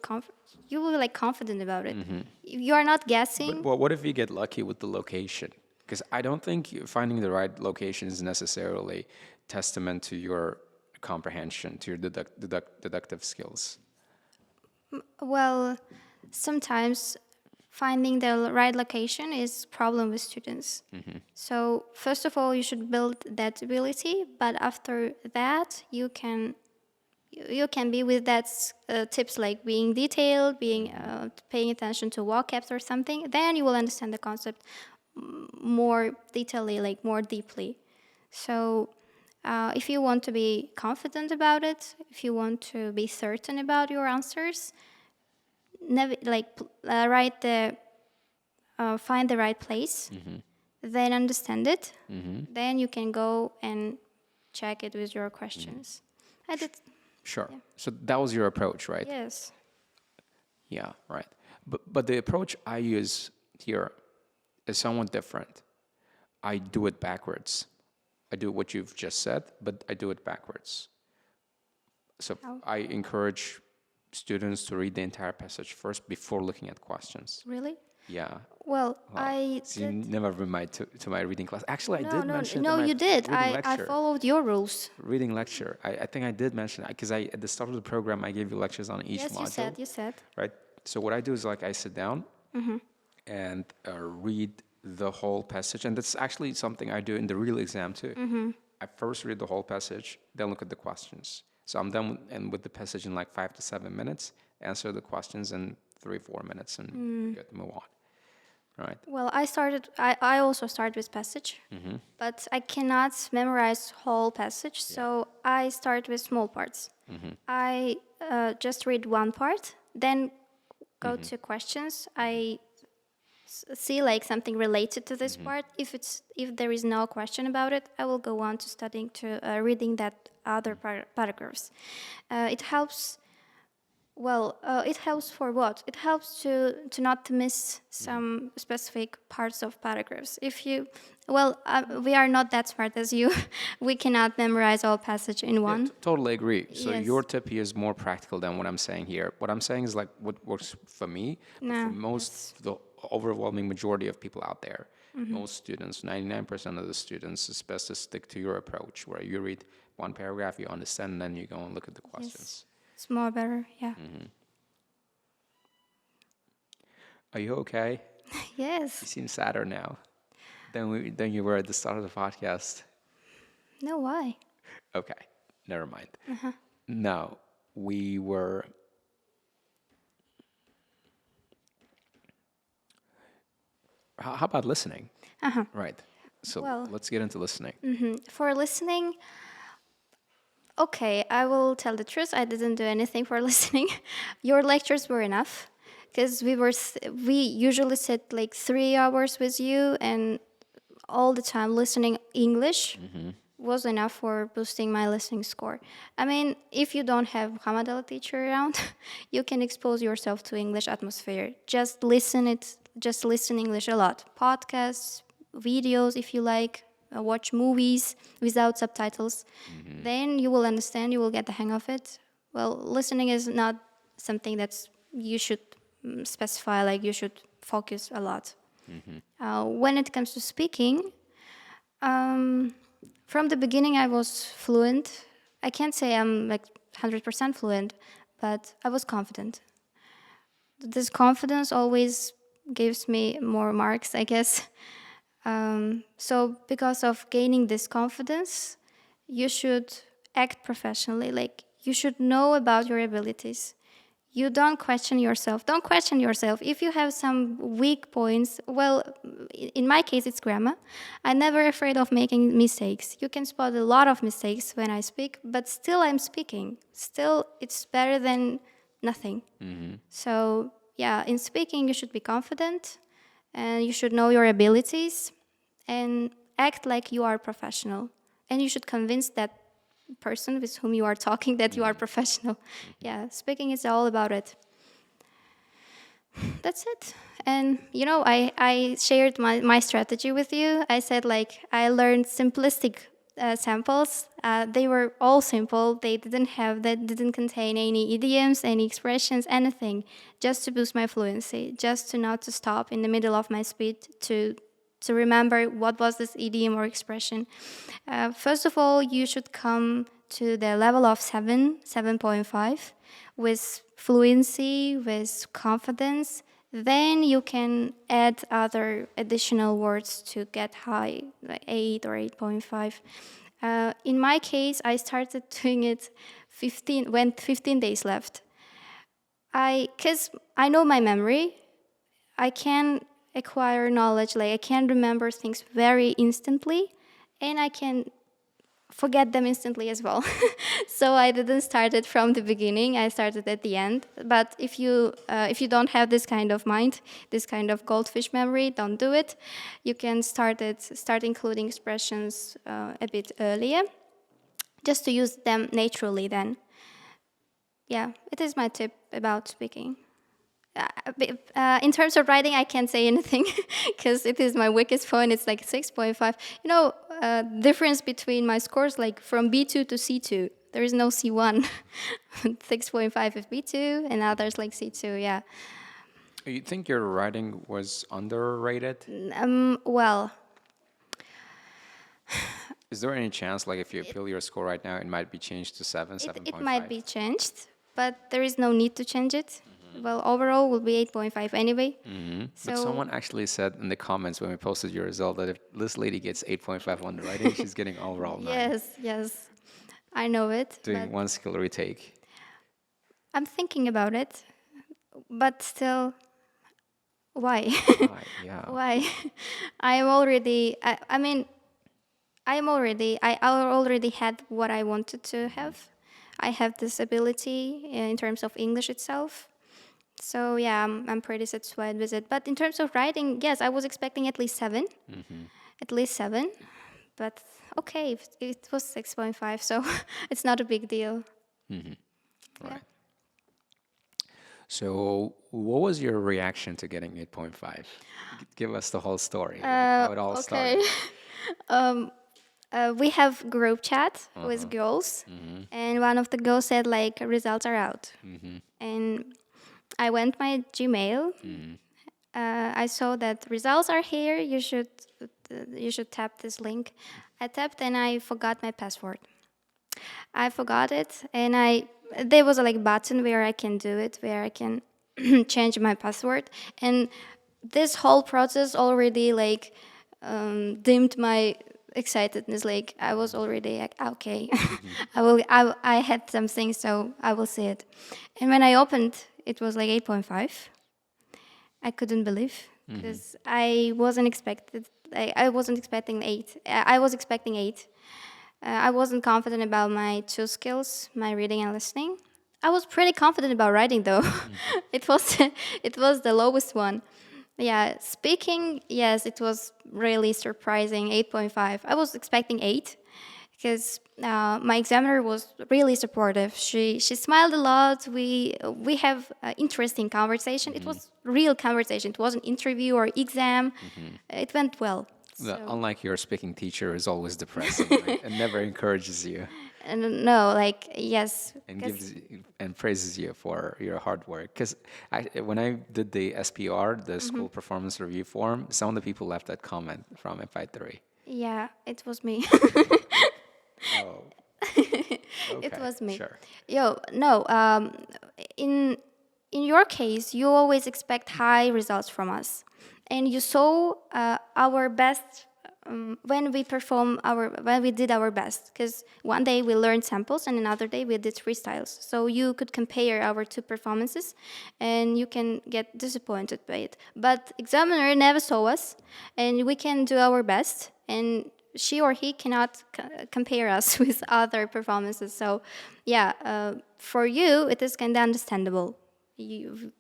Speaker 2: be like confident about it. If you are not guessing.
Speaker 1: But what if you get lucky with the location? Because I don't think finding the right location is necessarily testament to your comprehension, to your deductive skills.
Speaker 2: Well, sometimes finding the right location is problem with students. So first of all, you should build that ability, but after that, you can be with that tips like being detailed, being paying attention to vocabs or something. Then you will understand the concept more detailedly, like more deeply. So if you want to be confident about it, if you want to be certain about your answers, find the right place, then understand it, then you can go and check it with your questions. I did.
Speaker 1: Sure. Yeah. So that was your approach, right?
Speaker 2: Yes.
Speaker 1: Yeah, right. But the approach I use here is somewhat different. I do it backwards. I do what you've just said, but I do it backwards. So I encourage students to read the entire passage first before looking at questions.
Speaker 2: Really?
Speaker 1: Yeah.
Speaker 2: Well,
Speaker 1: So you never been to my reading class. Actually, I did mention
Speaker 2: No, you did. I
Speaker 1: lecture.
Speaker 2: followed your rules.
Speaker 1: Reading lecture. I think I did mention it because at the start of the program I gave you lectures on each module.
Speaker 2: Yes, you said.
Speaker 1: Right. So what I do is like I sit down and read the whole passage, and that's actually something I do in the real exam too. I first read the whole passage, then look at the questions. So I'm done with the passage in like 5 to 7 minutes. Answer the questions in 3-4 minutes, and good, move on. Right.
Speaker 2: Well, I also start with passage, but I cannot memorize whole passage, so I start with small parts. I just read one part, then go to questions. I see like something related to this part. If there is no question about it, I will go on to studying to reading that other paragraphs. It helps. Well, it helps for what? It helps to not miss some specific parts of paragraphs. We are not that smart as you. We cannot memorize all passage in one.
Speaker 1: Yeah, totally agree. So
Speaker 2: Yes.
Speaker 1: your tip here is more practical than what I'm saying here. What I'm saying is like what works for me, but for most, the overwhelming majority of people out there, most students, 99% of the students, it's best to stick to your approach where you read one paragraph, you understand, and then you go and look at the questions.
Speaker 2: Yes. It's more better, yeah.
Speaker 1: Are you okay?
Speaker 2: Yes.
Speaker 1: You seem sadder now than you were at the start of the podcast.
Speaker 2: No, why?
Speaker 1: Okay, never mind. No, we were. How about listening? Right. So let's get into listening.
Speaker 2: For listening, okay, I will tell the truth. I didn't do anything for listening. Your lectures were enough because we usually sit like 3 hours with you, and all the time listening English was enough for boosting my listening score. I mean, if you don't have Muhammad teacher around, you can expose yourself to English atmosphere. Just listen English a lot. Podcasts, videos if you like, watch movies without subtitles. Then you will understand, you will get the hang of it. Well, listening is not something that's you should specify, like you should focus a lot. When it comes to speaking, from the beginning I was fluent. I can't say I'm like 100% fluent, but I was confident. This confidence always gives me more marks, I guess. So because of gaining this confidence, you should act professionally. Like you should know about your abilities. You don't question yourself. Don't question yourself. If you have some weak points, well, in my case, it's grammar. I'm never afraid of making mistakes. You can spot a lot of mistakes when I speak, but still I'm speaking. Still, it's better than nothing. So, yeah, in speaking, you should be confident and you should know your abilities and act like you are professional. And you should convince that person with whom you are talking that you are professional. Yeah, speaking is all about it. That's it. And I shared my strategy with you. I said like I learned simplistic samples. They were all simple. They didn't contain any idioms, any expressions, anything. Just to boost my fluency, just to not to stop in the middle of my speech to remember what was this idiom or expression. First of all, you should come to the level of 7.5 with fluency, with confidence. Then you can add other additional words to get high, like 8 or 8.5. In my case, I started doing it 15 days left. Because I know my memory, I can acquire knowledge, like I can remember things very instantly, and I can forget them instantly as well. So I didn't start it from the beginning. I started at the end. But if you don't have this kind of mind, this kind of goldfish memory, don't do it. You can start including expressions a bit earlier, just to use them naturally. Then, yeah, it is my tip about speaking. In terms of writing, I can't say anything because it is my weakest point. It's like 6.5. Difference between my scores, like from B2 to C2. There is no C1. 6.5 is B2, and others like C2. Yeah.
Speaker 1: You think your writing was underrated?
Speaker 2: Well,
Speaker 1: Is there any chance, like if you appeal your score right now, it might be changed to 7.5?
Speaker 2: it might be changed, but there is no need to change it. Well, overall will be 8.5 anyway. So
Speaker 1: But someone actually said in the comments when we posted your result that if this lady gets 8.5 on the writing, she's getting overall 9.
Speaker 2: yes, I know it.
Speaker 1: Doing one skill retake.
Speaker 2: I'm thinking about it, but still, why?
Speaker 1: Right, yeah.
Speaker 2: Why? I already had what I wanted to have. I have this ability in terms of English itself. So yeah, I'm pretty satisfied with it. But in terms of writing, yes, I was expecting at least 7. At least 7. But okay, it was 6.5, so it's not a big deal.
Speaker 1: Right.
Speaker 2: Yeah.
Speaker 1: So what was your reaction to getting 8.5? Give us the whole story, like how it all started.
Speaker 2: We have group chat with girls, and one of the girls said like results are out, and I went my Gmail. I saw that results are here. You should tap this link. I tapped and I forgot my password. I forgot it, and there was a like button where I can do it, where I can change my password, and this whole process already like dimmed my excitedness. Like I was already like, okay, I had something, so I will see it. And when I opened, it was like 8.5. I couldn't believe because I wasn't expecting 8. I was expecting 8. I wasn't confident about my 2 skills, my reading and listening. I was pretty confident about writing though. It was the lowest one. Yeah, speaking, yes, it was really surprising. 8.5. I was expecting 8 because my examiner was really supportive. She smiled a lot. We have interesting conversation. It was real conversation. It wasn't interview or exam. It went well.
Speaker 1: Well,
Speaker 2: So,
Speaker 1: unlike your speaking teacher is always depressing, right? And never encourages you
Speaker 2: and no, like, yes,
Speaker 1: and
Speaker 2: because,
Speaker 1: and praises you for your hard work. Because when I did the SPR, the school performance review form, some of the people left that comment from FI3.
Speaker 2: yeah, it was me.
Speaker 1: Oh,
Speaker 2: It
Speaker 1: okay,
Speaker 2: was me.
Speaker 1: sure.
Speaker 2: Yo, no, in in your case, you always expect high results from us, and you saw our best when we did our best. Because one day we learned samples, and another day we did freestyles. So you could compare our two performances, and you can get disappointed by it. But examiner never saw us, and we can do our best, and she or he cannot compare us with other performances. So, yeah, for you, it is kind of understandable.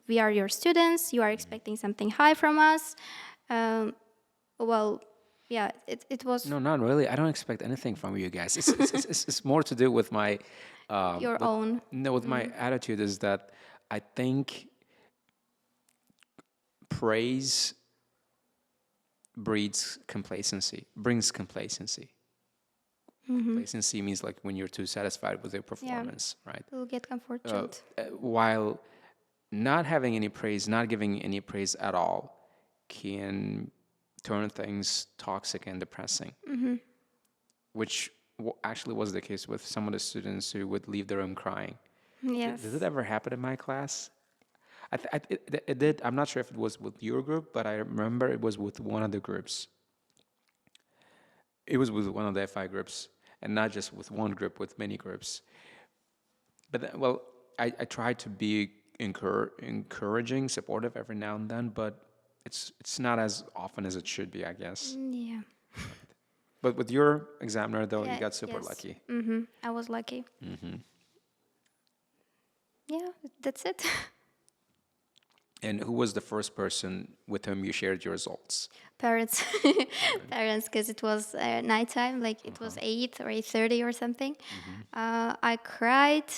Speaker 2: We are your students. You are expecting something high from us. Um, well, yeah, it was
Speaker 1: No, not really. I don't expect anything from you guys. It's more to do with my,
Speaker 2: your own.
Speaker 1: no, with my attitude is that I think praise brings complacency. Complacency means like when you're too satisfied with your performance, right?
Speaker 2: You'll get comforted.
Speaker 1: While not having any praise, not giving any praise at all, can turn things toxic and depressing, which actually was the case with some of the students who would leave the room crying.
Speaker 2: Yes.
Speaker 1: Did it ever happen in my class? It did. I'm not sure if it was with your group, but I remember it was with one of the groups. It was with one of the FI groups, and not just with one group, with many groups. But well, I try to be encouraging, supportive every now and then, but it's not as often as it should be, I guess.
Speaker 2: Yeah.
Speaker 1: But with your examiner, though, you
Speaker 2: Yeah,
Speaker 1: got super
Speaker 2: yes.
Speaker 1: lucky.
Speaker 2: I was lucky. Yeah, that's it.
Speaker 1: And who was the first person with whom you shared your results?
Speaker 2: Parents, parents, because it was nighttime, like it was 8 or 8:30 or something. I cried,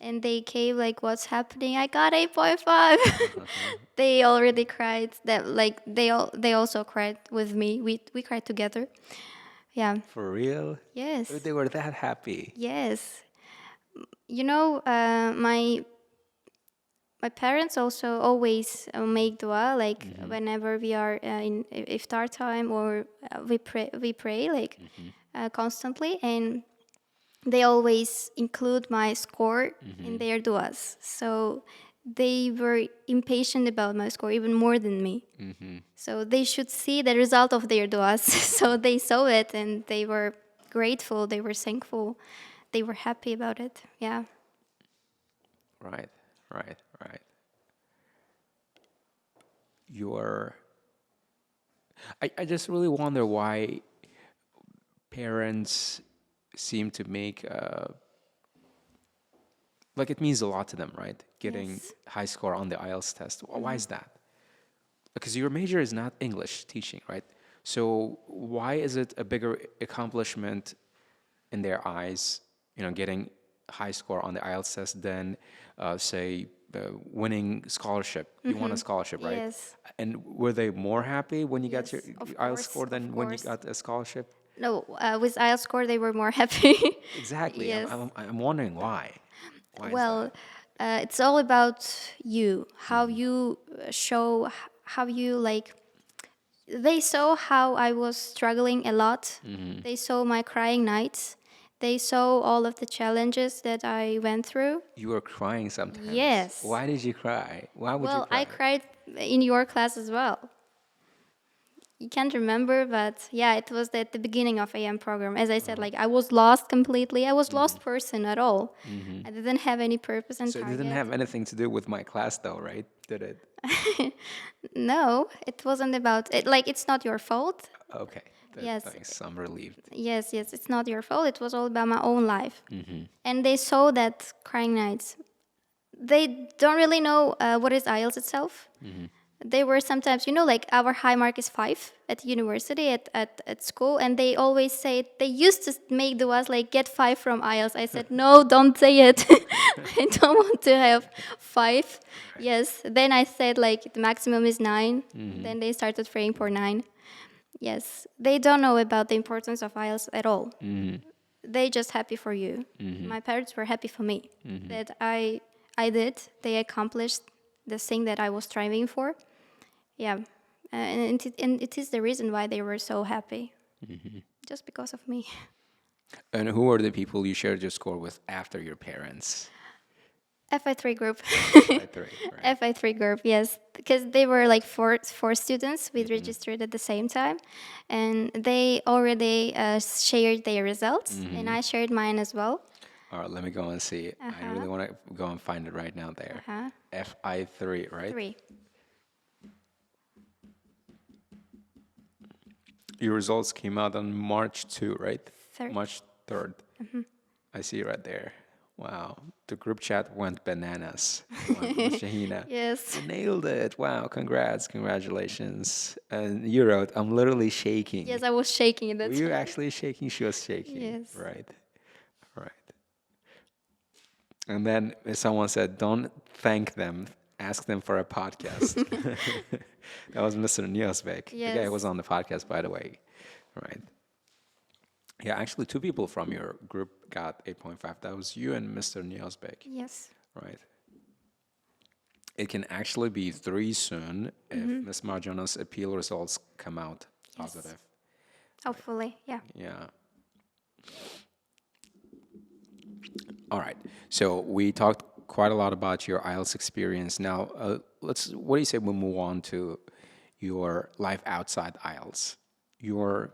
Speaker 2: and they came like, "What's happening?" I got 8.5. They already cried. That like they also cried with me. We cried together. Yeah.
Speaker 1: For real?
Speaker 2: Yes.
Speaker 1: They were that happy.
Speaker 2: Yes. You know, my parents also always make dua, like whenever we are in iftar time, or we pray like constantly, and they always include my score in their duas. So they were impatient about my score even more than me. So they should see the result of their duas. So they saw it, and they were grateful, they were thankful, they were happy about it. Yeah.
Speaker 1: Right, right, right. Your, I just really wonder why parents seem to make like it means a lot to them, right? Getting
Speaker 2: Yes.
Speaker 1: high score on the IELTS test. Why is that? Because your major is not English teaching, right? So why is it a bigger accomplishment in their eyes, getting high score on the IELTS test than, say, winning scholarship? You won a scholarship, right?
Speaker 2: Yes.
Speaker 1: And were they more happy when you got your
Speaker 2: Yes, of
Speaker 1: IELTS
Speaker 2: course,
Speaker 1: score than
Speaker 2: of
Speaker 1: when you
Speaker 2: course.
Speaker 1: got a scholarship?
Speaker 2: No, with IELTS score, they were more happy.
Speaker 1: Exactly.
Speaker 2: Yes.
Speaker 1: I'm wondering why. Why is
Speaker 2: Well,
Speaker 1: that?
Speaker 2: it's all about you, how you show, how you like. They saw how I was struggling a lot. They saw my crying nights. They saw all of the challenges that I went through.
Speaker 1: You were crying sometimes.
Speaker 2: Yes.
Speaker 1: Why did you cry? Why would you
Speaker 2: Well,
Speaker 1: cry?
Speaker 2: I cried in your class as well. You can't remember, but yeah, it was at the beginning of A&M program. As I said, like I was lost completely. I was lost person at all. I didn't have any purpose and
Speaker 1: So it
Speaker 2: target.
Speaker 1: didn't have anything to do with my class, though, right? Did it?
Speaker 2: No, it wasn't about it. Like it's not your fault.
Speaker 1: Okay.
Speaker 2: Yes.
Speaker 1: Thanks. I'm relieved.
Speaker 2: Yes, yes, it's not your fault. It was all about my own life. And they saw that crying nights. They don't really know what is IELTS itself. They were sometimes, like our high mark is 5 at university, at school, and they always say, they used to make the was like, get 5 from IELTS. I said, no, don't say it. I don't want to have 5. Yes. Then I said, like, the maximum is 9. Then they started praying for 9. Yes, they don't know about the importance of IELTS at all. They just happy for you. My parents were happy for me that I did. They accomplished the thing that I was striving for. Yeah, and it is the reason why they were so happy, just because of me.
Speaker 1: And who are the people you shared your score with after your parents?
Speaker 2: FI3 group.
Speaker 1: I three, right?
Speaker 2: FI3 group, yes, because they were like four students. We registered at the same time, and they already shared their results, and I shared mine as well.
Speaker 1: All right, let me go and see it. I really want to go and find it right now there. FI3, right?
Speaker 2: 3.
Speaker 1: Your results came out on March 2, right?
Speaker 2: Third.
Speaker 1: March 3rd. I see it right there. Wow. The group chat went bananas. Wow, Shahina.
Speaker 2: Yes.
Speaker 1: You nailed it. Wow. Congrats. Congratulations. And you wrote, I'm literally shaking.
Speaker 2: Yes, I was shaking at
Speaker 1: Were
Speaker 2: that
Speaker 1: you
Speaker 2: time.
Speaker 1: actually shaking? She was shaking.
Speaker 2: Yes.
Speaker 1: Right. Right. And then someone said, don't thank them. Ask them for a podcast. That was Mr. Niosbeck. The guy who was
Speaker 2: Yes.
Speaker 1: on the podcast, by the way. Right. Yeah, actually, two people from your group got 8.5. That was you and Mr. Niosbeck.
Speaker 2: Yes.
Speaker 1: Right. It can actually be 3 soon if Miss Marjana's appeal results come out positive.
Speaker 2: Hopefully, yeah.
Speaker 1: Yeah. All right. So we talked quite a lot about your IELTS experience. Now, what do you say we move on to your life outside IELTS? Your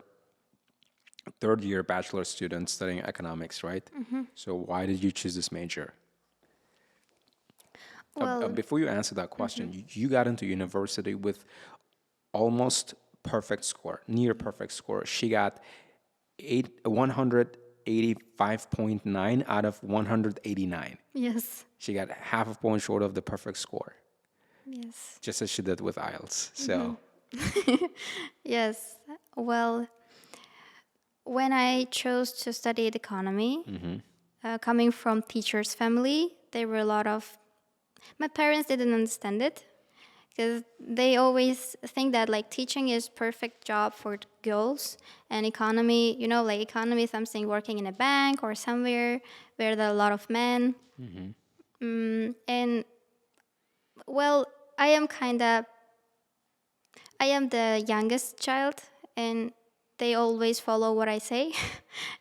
Speaker 1: third year bachelor student studying economics, right? So why did you choose this major?
Speaker 2: Well,
Speaker 1: Before you answer that question, you got into university with almost perfect score, near perfect score. She got 185.9 out of 189.
Speaker 2: yes.
Speaker 1: She got half a point short of the perfect score,
Speaker 2: Yes.
Speaker 1: just as she did with IELTS. So,
Speaker 2: Yes. Well, when I chose to study economy, coming from teachers' family, there were a lot of. My parents didn't understand it because they always think that like teaching is perfect job for girls, and economy, like economy is something working in a bank or somewhere where there are a lot of men. And well, I am the youngest child, and they always follow what I say,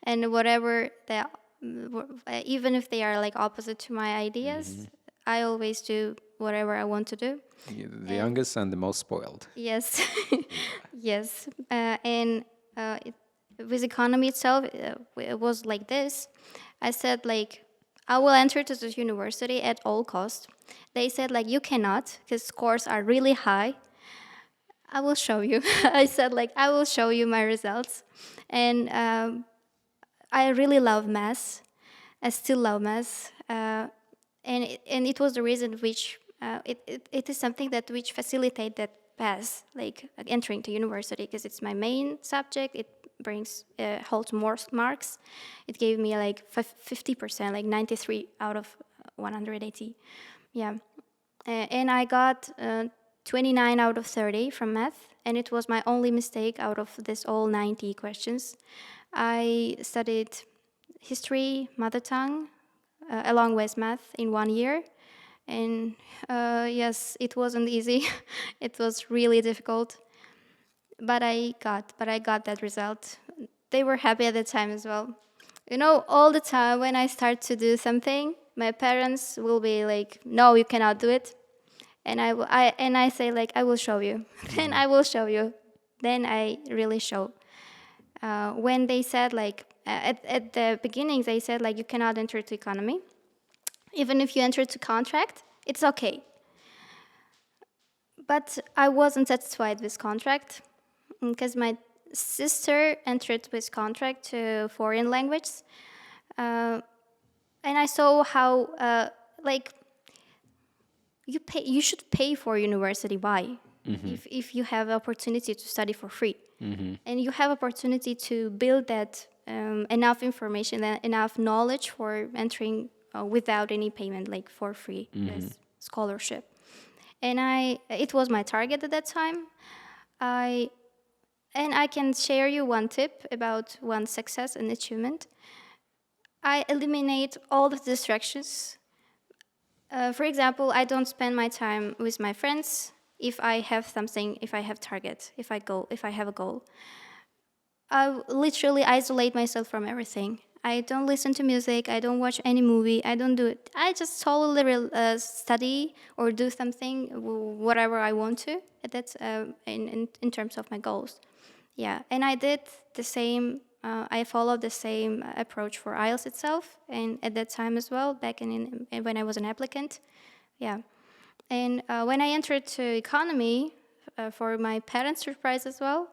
Speaker 2: and whatever they, even if they are like opposite to my ideas, I always do whatever I want to do.
Speaker 1: the youngest and the most spoiled.
Speaker 2: Yes, yes, and with economy itself, it was like this. I said like, I will enter to this university at all costs. They said like you cannot because scores are really high. I will show you. I said like I will show you my results, and I really love math. I still love math, and it was the reason which it is something that which facilitate that path, like entering to university, because it's my main subject. It brings holds more marks. It gave me like 50%, like 93 out of 180. Yeah, and I got 29 out of 30 from math, and it was my only mistake out of this all 90 questions. I studied history, mother tongue, along with math in 1 year. And yes, it wasn't easy. It was really difficult. But I got that result. They were happy at the time as well. All the time when I start to do something, my parents will be like, "No, you cannot do it." And I say like, "I will show you." Then I will show you. Then I really show. When they said like at the beginning, they said like you cannot enter to economy. Even if you enter to contract, it's okay. But I wasn't satisfied with contract because my sister entered with contract to foreign language, and I saw how like you should pay for university. Why? If you have opportunity to study for free, and you have opportunity to build that enough information, enough knowledge for entering without any payment, like for free with scholarship. And it was my target at that time. I And I can share you one tip about one success and achievement. I eliminate all the distractions. For example, I don't spend my time with my friends if I have something, if I have target, if I have a goal. I literally isolate myself from everything. I don't listen to music. I don't watch any movie. I don't do it. I just solely study or do something, whatever I want to. That's in terms of my goals. Yeah, and I did the same. I followed the same approach for IELTS itself, and at that time as well, back when I was an applicant. Yeah, and when I entered to economy, for my parents' surprise as well,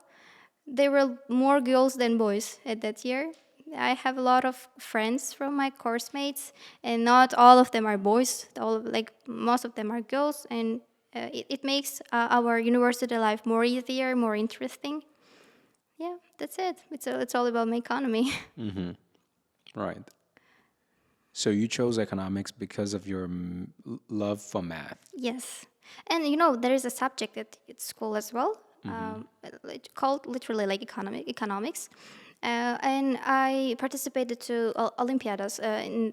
Speaker 2: there were more girls than boys at that year. I have a lot of friends from my course mates, and not all of them are boys. Like most of them are girls, and it makes our university life more easier, more interesting. Yeah, that's it. It's all about my economy.
Speaker 1: Right. So you chose economics because of your love for math.
Speaker 2: Yes, and there is a subject at school as well, called literally like economics, and I participated to Olympiadas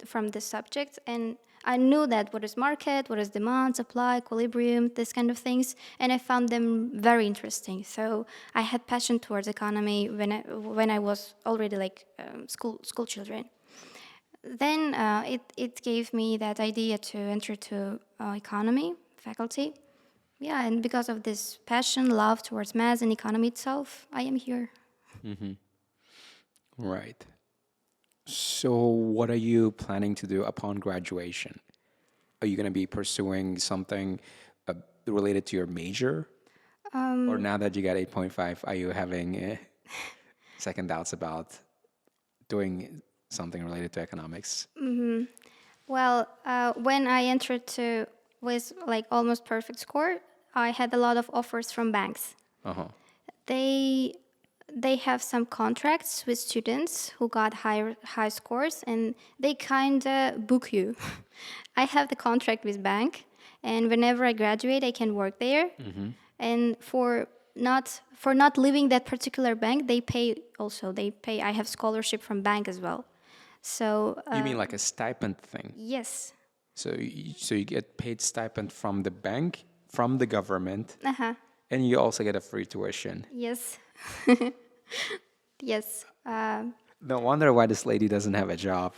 Speaker 2: from this subject, and I knew that what is market, what is demand, supply, equilibrium, this kind of things, and I found them very interesting. So I had passion towards economy when I was already like school children. Then it gave me that idea to enter to economy faculty. Yeah, and because of this passion, love towards math and economy itself, I am here.
Speaker 1: Right. So what are you planning to do upon graduation? Are you going to be pursuing something related to your major? Or now that you got 8.5, are you having second doubts about doing something related to economics?
Speaker 2: Well, when I entered to with like almost perfect score, I had a lot of offers from banks.
Speaker 1: Uh-huh.
Speaker 2: They they have some contracts with students who got high scores, and they kind of book you. I have the contract with bank, and whenever I graduate, I can work there. And for not leaving that particular bank, they pay also. They pay. I have scholarship from bank as well. So
Speaker 1: You mean like a stipend thing?
Speaker 2: yes.
Speaker 1: So you get paid stipend from the bank, from the government,
Speaker 2: Uh-huh.
Speaker 1: and you also get a free tuition.
Speaker 2: Yes. Yes.
Speaker 1: No wonder why this lady doesn't have a job.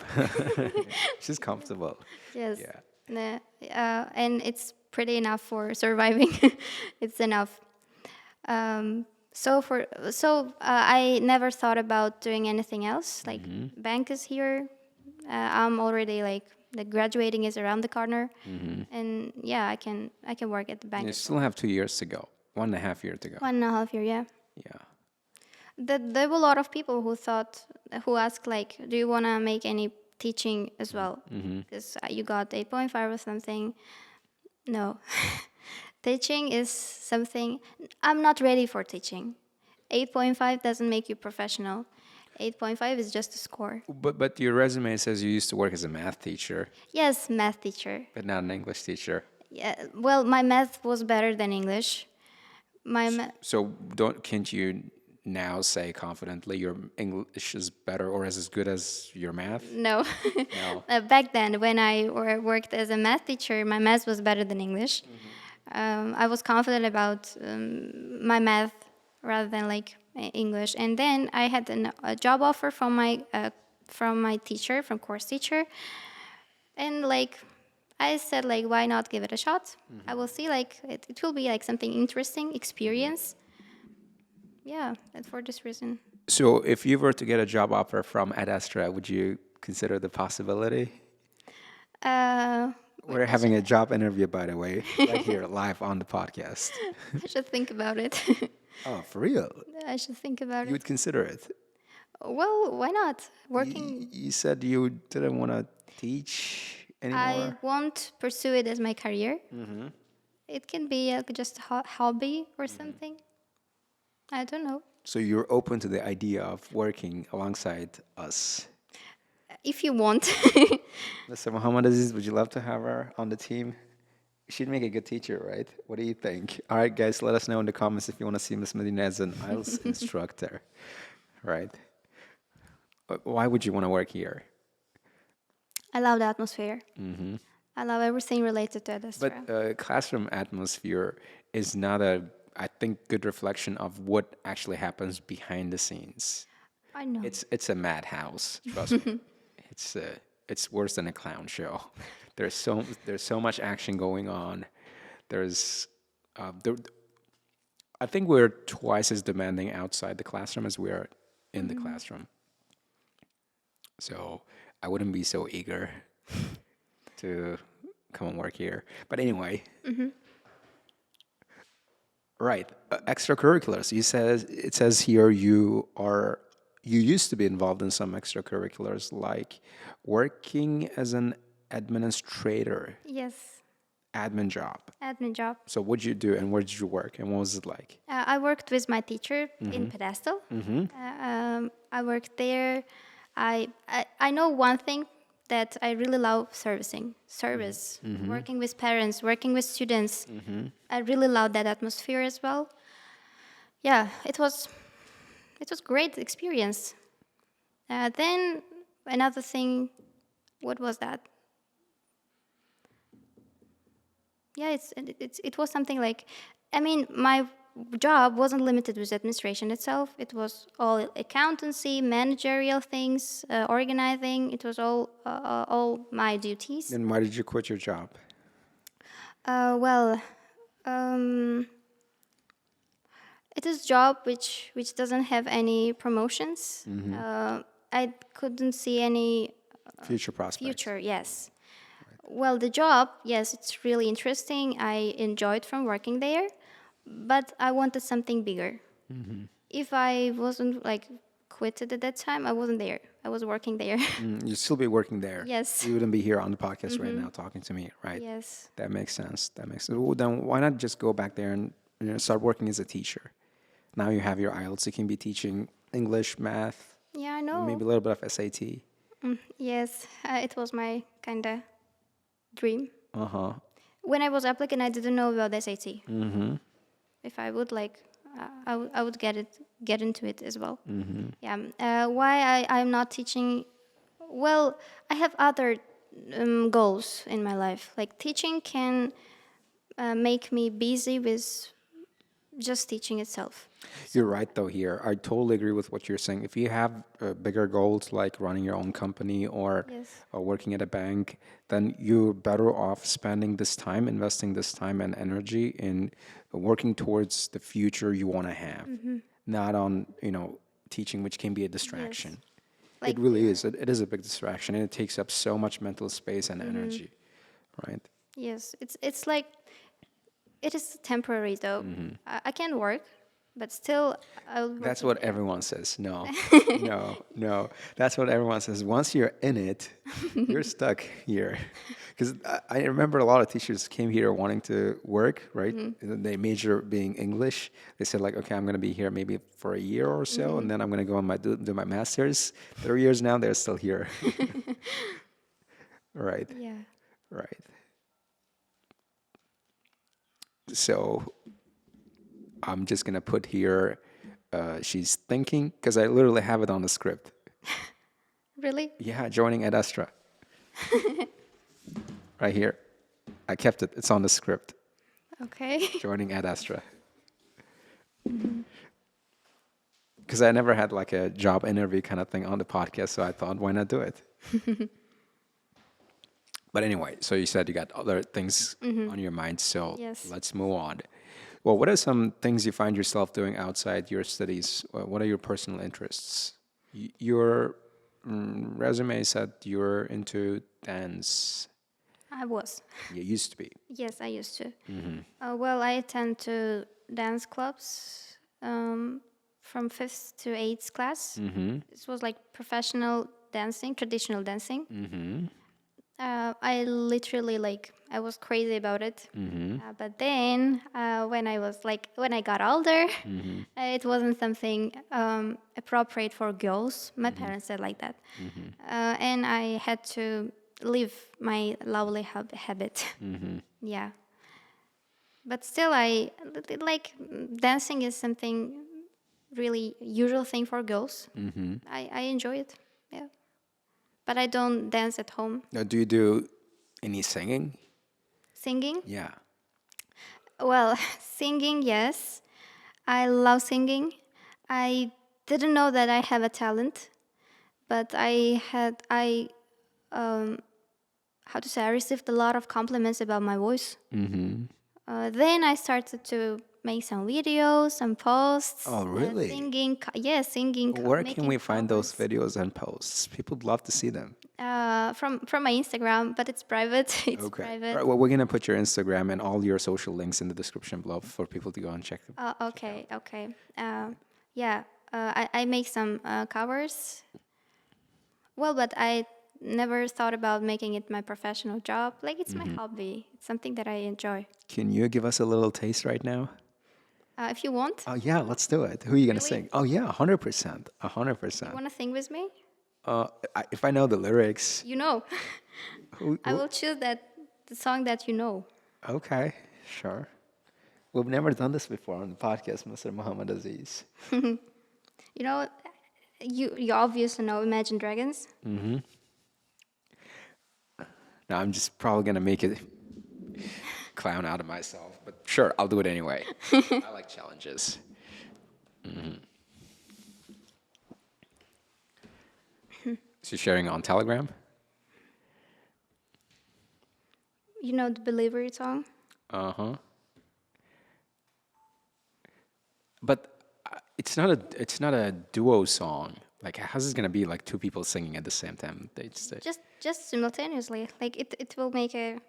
Speaker 1: She's comfortable.
Speaker 2: Yes.
Speaker 1: Yeah.
Speaker 2: And it's pretty enough for surviving. It's enough. I never thought about doing anything else. Like bank is here. I'm already like the graduating is around the corner, and yeah, I can work at the bank.
Speaker 1: You
Speaker 2: As
Speaker 1: still have 2 years to go, 1.5 years to go.
Speaker 2: 1.5 year, yeah.
Speaker 1: Yeah.
Speaker 2: There were a lot of people who asked like, do you want to make any teaching as well? Because you got 8.5 or something. No. Teaching is something, I'm not ready for teaching. 8.5 doesn't make you professional. 8.5 is just a score.
Speaker 1: But your resume says you used to work as a math teacher,
Speaker 2: Yes, math teacher.
Speaker 1: but not an English teacher.
Speaker 2: Yeah, well, my math was better than English.
Speaker 1: So can't you now say confidently your English is better or as good as your math?
Speaker 2: No.
Speaker 1: No.
Speaker 2: Back then, when I worked as a math teacher, my math was better than English. I was confident about my math rather than like English. And then I had a job offer from my teacher, from course teacher, and like I said, like why not give it a shot? I will see, like it will be like something interesting experience. Yeah, and for this reason.
Speaker 1: So if you were to get a job offer from Astra, would you consider the possibility? We're having a job interview, by the way, right here live on the podcast.
Speaker 2: I should think about it.
Speaker 1: Oh, for real?
Speaker 2: I should think about
Speaker 1: You
Speaker 2: it.
Speaker 1: would consider it?
Speaker 2: Well, why not? Working,
Speaker 1: You said you didn't want to teach
Speaker 2: I
Speaker 1: anymore.
Speaker 2: won't pursue it as my career. It can be just a hobby or something. I don't know.
Speaker 1: So you're open to the idea of working alongside us.
Speaker 2: If you want.
Speaker 1: Mr. Muhammad Aziz, would you love to have her on the team? She'd make a good teacher, right? What do you think? All right, guys, let us know in the comments if you want to see Miss Medina as an IELTS instructor, right? Why would you want to work here?
Speaker 2: I love the atmosphere. I love everything related to
Speaker 1: But
Speaker 2: Astra.
Speaker 1: classroom atmosphere is not a, I think, good reflection of what actually happens behind the scenes.
Speaker 2: I know.
Speaker 1: It's a madhouse. Trust me. It's worse than a clown show. There's so much action going on. There's there, I think we're twice as demanding outside the classroom as we are in the classroom. So I wouldn't be so eager to come and work here. But anyway, right, extracurriculars. It says here you used to be involved in some extracurriculars like working as an administrator,
Speaker 2: Yes,
Speaker 1: admin job.
Speaker 2: admin job.
Speaker 1: So what did you do and where did you work and what was it like?
Speaker 2: I worked with my teacher in Pedestal. I worked there. I know one thing that I really love servicing, service, working with parents, working with students. I really love that atmosphere as well. Yeah, it was great experience. Then another thing, what was that? Yeah, it was something like, I mean, my job wasn't limited with administration itself. It was all accountancy, managerial things, organizing. It was all my duties.
Speaker 1: And why did you quit your job?
Speaker 2: Well, um, it is job which doesn't have any promotions. I couldn't see any
Speaker 1: Future prospects.
Speaker 2: future. Yes. Well, the job, yes, it's really interesting. I enjoyed from working there, but I wanted something bigger. If I wasn't like quitted at that time, I wasn't there. I was working there.
Speaker 1: You'd still be working there.
Speaker 2: Yes.
Speaker 1: You wouldn't be here on the podcast right now talking to me, right?
Speaker 2: Yes.
Speaker 1: That makes sense. That makes sense. Well, then why not just go back there and start working as a teacher? Now you have your IELTS. You can be teaching English, math,
Speaker 2: Yeah, I know.
Speaker 1: maybe a little bit of SAT.
Speaker 2: Yes, it was my kind of dream.
Speaker 1: Uh-huh.
Speaker 2: When I was applicant, I didn't know about the SAT. If I would like, I would get into it as well. Yeah. Why I'm not teaching? Well, I have other goals in my life. Like teaching can make me busy with just teaching itself.
Speaker 1: You're right, though, here. I totally agree with what you're saying. If you have bigger goals like running your own company or
Speaker 2: Yes.
Speaker 1: working at a bank, then you're better off spending this time, investing this time and energy in working towards the future you want to have, not on, teaching, which can be a distraction.
Speaker 2: Like-
Speaker 1: It really is. It is a big distraction, and it takes up so much mental space and energy, right?
Speaker 2: Yes, it's like it is temporary though. I can work, but still I'll work
Speaker 1: That's
Speaker 2: in
Speaker 1: what
Speaker 2: there.
Speaker 1: everyone says. No, no. That's what everyone says. Once you're in it, you're stuck here. Because I remember a lot of teachers came here wanting to work, right? And they major being English. They said like, okay, I'm going to be here maybe for a year or so, and then I'm going to go and do my master's. 3 years now, they're still here. Right,
Speaker 2: Yeah.
Speaker 1: right. So I'm just gonna put here, she's thinking, because I literally have it on the script.
Speaker 2: Really?
Speaker 1: Yeah, joining at Astra. Right here. I kept it. It's on the script.
Speaker 2: Okay.
Speaker 1: Joining at Astra. Because I never had like a job interview kind of thing on the podcast, so I thought, why not do it? But anyway, so you said you got other things on your mind, so
Speaker 2: Yes.
Speaker 1: let's move on. Well, what are some things you find yourself doing outside your studies? What are your personal interests? Your resume said you're into dance.
Speaker 2: I was.
Speaker 1: You used to be.
Speaker 2: Yes, I used to. Well, I attend to dance clubs from 5th to 8th class. This was like professional dancing, traditional dancing. I literally I was crazy about it. But then when I got older, it wasn't something appropriate for girls. My parents said like that. And I had to leave my lovely habit. Yeah. But still, I like dancing is something really usual thing for girls. I enjoy it. Yeah, but I don't dance at home.
Speaker 1: Now, do you do any singing?
Speaker 2: Singing?
Speaker 1: Yeah.
Speaker 2: Well, singing, yes. I love singing. I didn't know that I have a talent, but how to say, I received a lot of compliments about my voice. Then I started to make some videos, some posts.
Speaker 1: Oh, really?
Speaker 2: Singing, singing.
Speaker 1: Where can
Speaker 2: Making
Speaker 1: we find those
Speaker 2: covers.
Speaker 1: videos and posts? People would love to see them.
Speaker 2: From my Instagram, but it's private. It's
Speaker 1: Okay. All
Speaker 2: private.
Speaker 1: right, well, we're gonna put your Instagram and all your social links in the description below for people to go and check them.
Speaker 2: Okay, okay. Yeah, I make some covers. Well, but I never thought about making it my professional job. Like, it's my hobby. It's something that I enjoy.
Speaker 1: Can you give us a little taste right now?
Speaker 2: If you want,
Speaker 1: Oh yeah, let's do it. Who are you gonna
Speaker 2: Really?
Speaker 1: sing? Oh yeah, 100%,
Speaker 2: you
Speaker 1: 100%.
Speaker 2: want to sing with me?
Speaker 1: If I know the lyrics,
Speaker 2: You know.
Speaker 1: who,
Speaker 2: I will choose the song that you know.
Speaker 1: okay, sure. We've never done this before on the podcast, Mr. Muhammad Aziz.
Speaker 2: You know, you obviously know Imagine Dragons.
Speaker 1: Now I'm just probably gonna make a clown out of myself, but sure, I'll do it anyway. I like challenges. So you're sharing on Telegram?
Speaker 2: You know the Believer song?
Speaker 1: Uh-huh. But it's not a duo song. Like, how's this gonna be like two people singing at the same time?
Speaker 2: Just simultaneously. Like, it will make it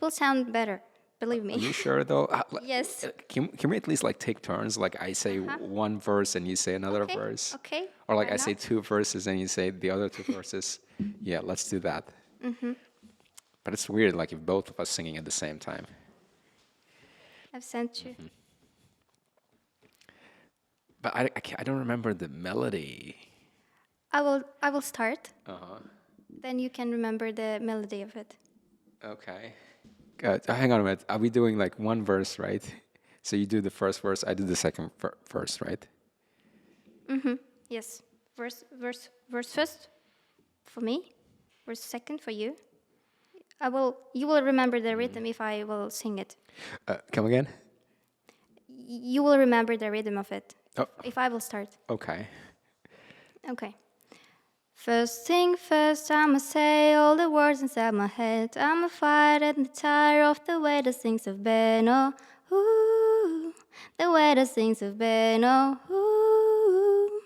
Speaker 2: will sound better. Believe
Speaker 1: Are you
Speaker 2: me.
Speaker 1: sure though?
Speaker 2: Yes.
Speaker 1: Can we at least like take turns? Like, I say one verse and you say another
Speaker 2: Okay.
Speaker 1: verse,
Speaker 2: Okay.
Speaker 1: or like
Speaker 2: Why
Speaker 1: I say
Speaker 2: not?
Speaker 1: two verses and you say the other two verses. Yeah, let's do that. But it's weird, like if both of us singing at the same time.
Speaker 2: I've sent you.
Speaker 1: But I don't remember the melody.
Speaker 2: I will start.
Speaker 1: Uh-huh.
Speaker 2: Then you can remember the melody of it.
Speaker 1: Okay. Hang on a minute. Are we doing like one verse, right? So you do the first verse, I do the second verse, right?
Speaker 2: Yes. Verse first for me. Verse second for you. You will remember the rhythm if I will sing it.
Speaker 1: Come again?
Speaker 2: You will remember the rhythm of it
Speaker 1: Oh,
Speaker 2: if I will start.
Speaker 1: okay.
Speaker 2: Okay. First thing first, I'ma say all the words inside my head. I'ma fight and tire of the way the things have been. Oh, ooh, the way the things have been. Oh, ooh.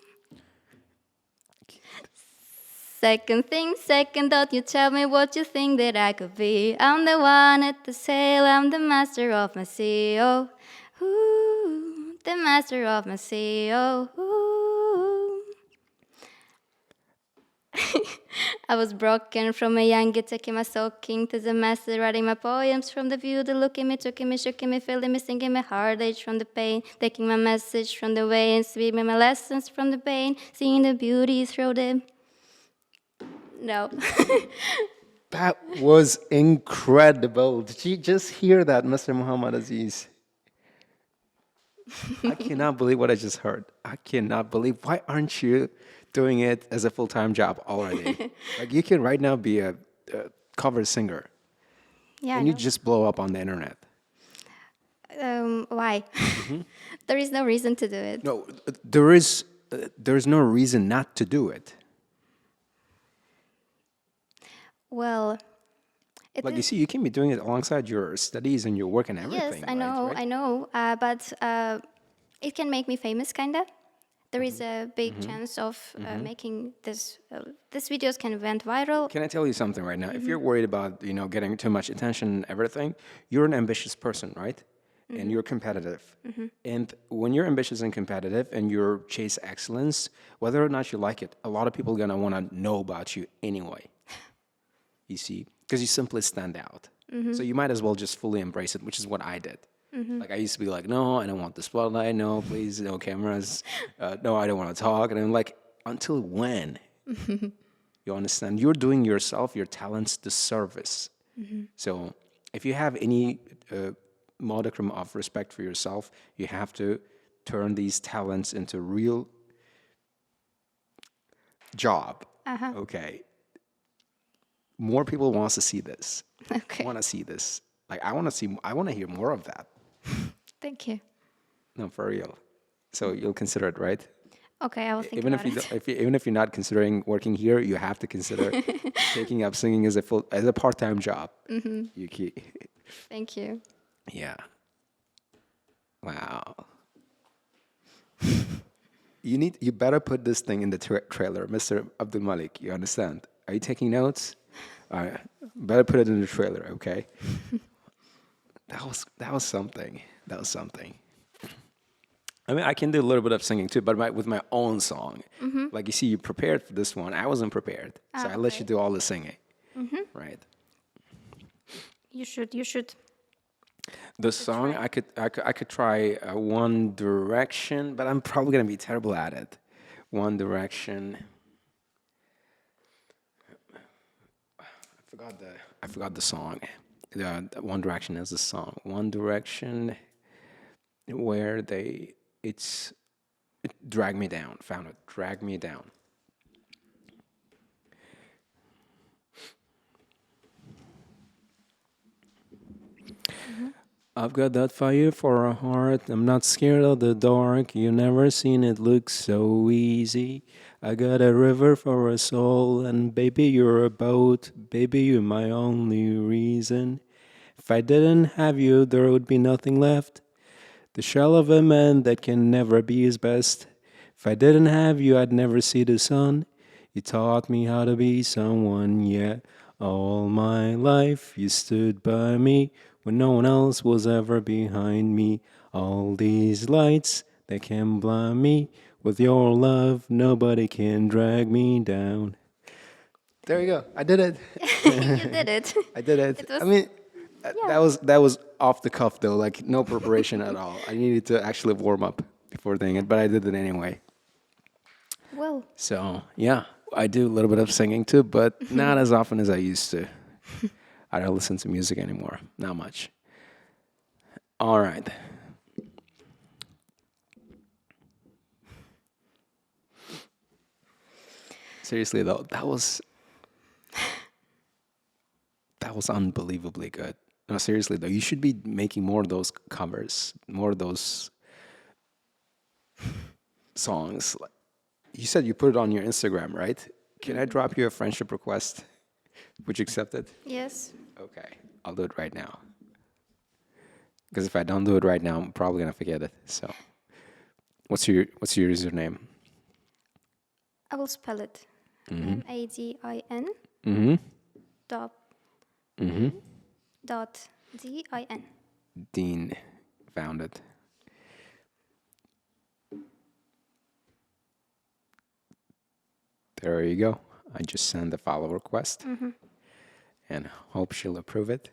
Speaker 2: Second thing, second, don't you tell me what you think that I could be. I'm the one at the sail, I'm the master of my sea. Oh, ooh, the master of my sea. Oh, ooh. I was broken from a young kid, taking my soaking to the master, writing my poems from the view, the look at me, took me, shook me, feeling me, singing my heart age from the pain, taking my message from the way and speaking my lessons from the pain, seeing the beauty through them. No.
Speaker 1: That was incredible. Did you just hear that, Mr. Muhammad Aziz? I cannot believe what I just heard. I cannot believe. Why aren't you doing it as a full-time job already? Like, you can right now be a cover singer,
Speaker 2: Yeah.
Speaker 1: and you just blow up on the internet.
Speaker 2: Why? There is no reason to do it.
Speaker 1: No, there's no reason not to do it.
Speaker 2: Well, it
Speaker 1: Like, you
Speaker 2: is.
Speaker 1: see, you can be doing it alongside your studies and your work and everything.
Speaker 2: Yes, I know,
Speaker 1: right?
Speaker 2: I know. But it can make me famous, kinda. There is a big chance of making this. These videos can went viral.
Speaker 1: Can I tell you something right now? If you're worried about, getting too much attention and everything, you're an ambitious person, right? And you're competitive. And when you're ambitious and competitive and you chase excellence, whether or not you like it, a lot of people are gonna want to know about you anyway. You see, because you simply stand out. So you might as well just fully embrace it, which is what I did. Like, I used to be like, no, I don't want the spotlight. No, please, no cameras. No, I don't want to talk. And I'm like, until when? You understand? You're doing yourself, your talents, the service. So if you have any modicum of respect for yourself, you have to turn these talents into real job. Okay. More people wants to see this.
Speaker 2: Okay.
Speaker 1: Want to see this. Like I want to hear more of that.
Speaker 2: Thank you.
Speaker 1: No, for real. So you'll consider it, right?
Speaker 2: Okay, I will think
Speaker 1: Even
Speaker 2: about
Speaker 1: if you,
Speaker 2: it.
Speaker 1: don't- if you even if you're not considering working here, you have to consider taking up singing as a part-time job. You keep,
Speaker 2: Thank you.
Speaker 1: yeah. Wow. You better put this thing in the trailer, Mr. Abdul Malik. You understand? Are you taking notes? All right. Better put it in the trailer, okay? That was something. That was something. I mean, I can do a little bit of singing too, but with my own song. Like you see, you prepared for this one. I wasn't prepared, so I let you do all the singing. Right.
Speaker 2: You should.
Speaker 1: The song I could try One Direction, but I'm probably gonna be terrible at it. One Direction. I forgot the song. One Direction has a song. One Direction, where it Drag Me Down. Found it. Drag Me Down. I've got that fire for a heart. I'm not scared of the dark. You never seen it look so easy. I got a river for a soul, and baby, you're a boat. Baby, you're my only reason. If I didn't have you, there would be nothing left. The shell of a man that can never be his best. If I didn't have you, I'd never see the sun. You taught me how to be someone, yeah. All my life you stood by me when no one else was ever behind me. All these lights, they can blind me. With your love, nobody can drag me down. There you go. I did it.
Speaker 2: You did it.
Speaker 1: I did it.
Speaker 2: It was-
Speaker 1: I mean, that was off the cuff though, like no preparation at all. I needed to actually warm up before doing it, but I did it anyway.
Speaker 2: Well,
Speaker 1: So yeah, I do a little bit of singing too, but not as often as I used to. I don't listen to music anymore, not much. All right. Seriously though, that was unbelievably good. No, seriously though, you should be making more of those covers, more of those songs. You said you put it on your Instagram, right? Can I drop you a friendship request? Would you accept it?
Speaker 2: yes.
Speaker 1: Okay, I'll do it right now. Because if I don't do it right now, I'm probably gonna forget it. So, what's your username?
Speaker 2: I will spell it. Madin
Speaker 1: Mm-hmm.
Speaker 2: dot
Speaker 1: Mm-hmm.
Speaker 2: dot din.
Speaker 1: Dean found it. There you go. I just sent a follow request and hope she'll approve it.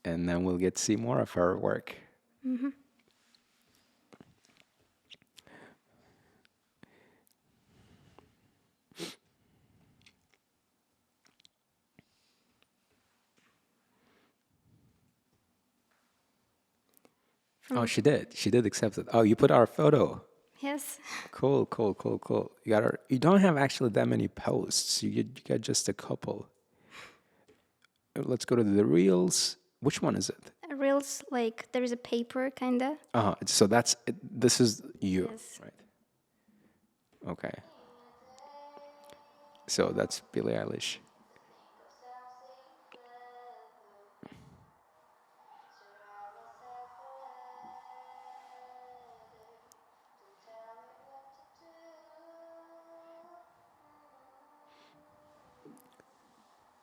Speaker 1: And then we'll get to see more of her work. Oh, she did. She did accept it. Oh, you put our photo.
Speaker 2: Yes.
Speaker 1: Cool, cool, cool, cool. You got her. You don't have actually that many posts. You got just a couple. Let's go to the reels. Which one is it?
Speaker 2: Reels, like there is a paper kinda.
Speaker 1: So that's it. This is you,
Speaker 2: Yes.
Speaker 1: right? Okay. So that's Billie Eilish.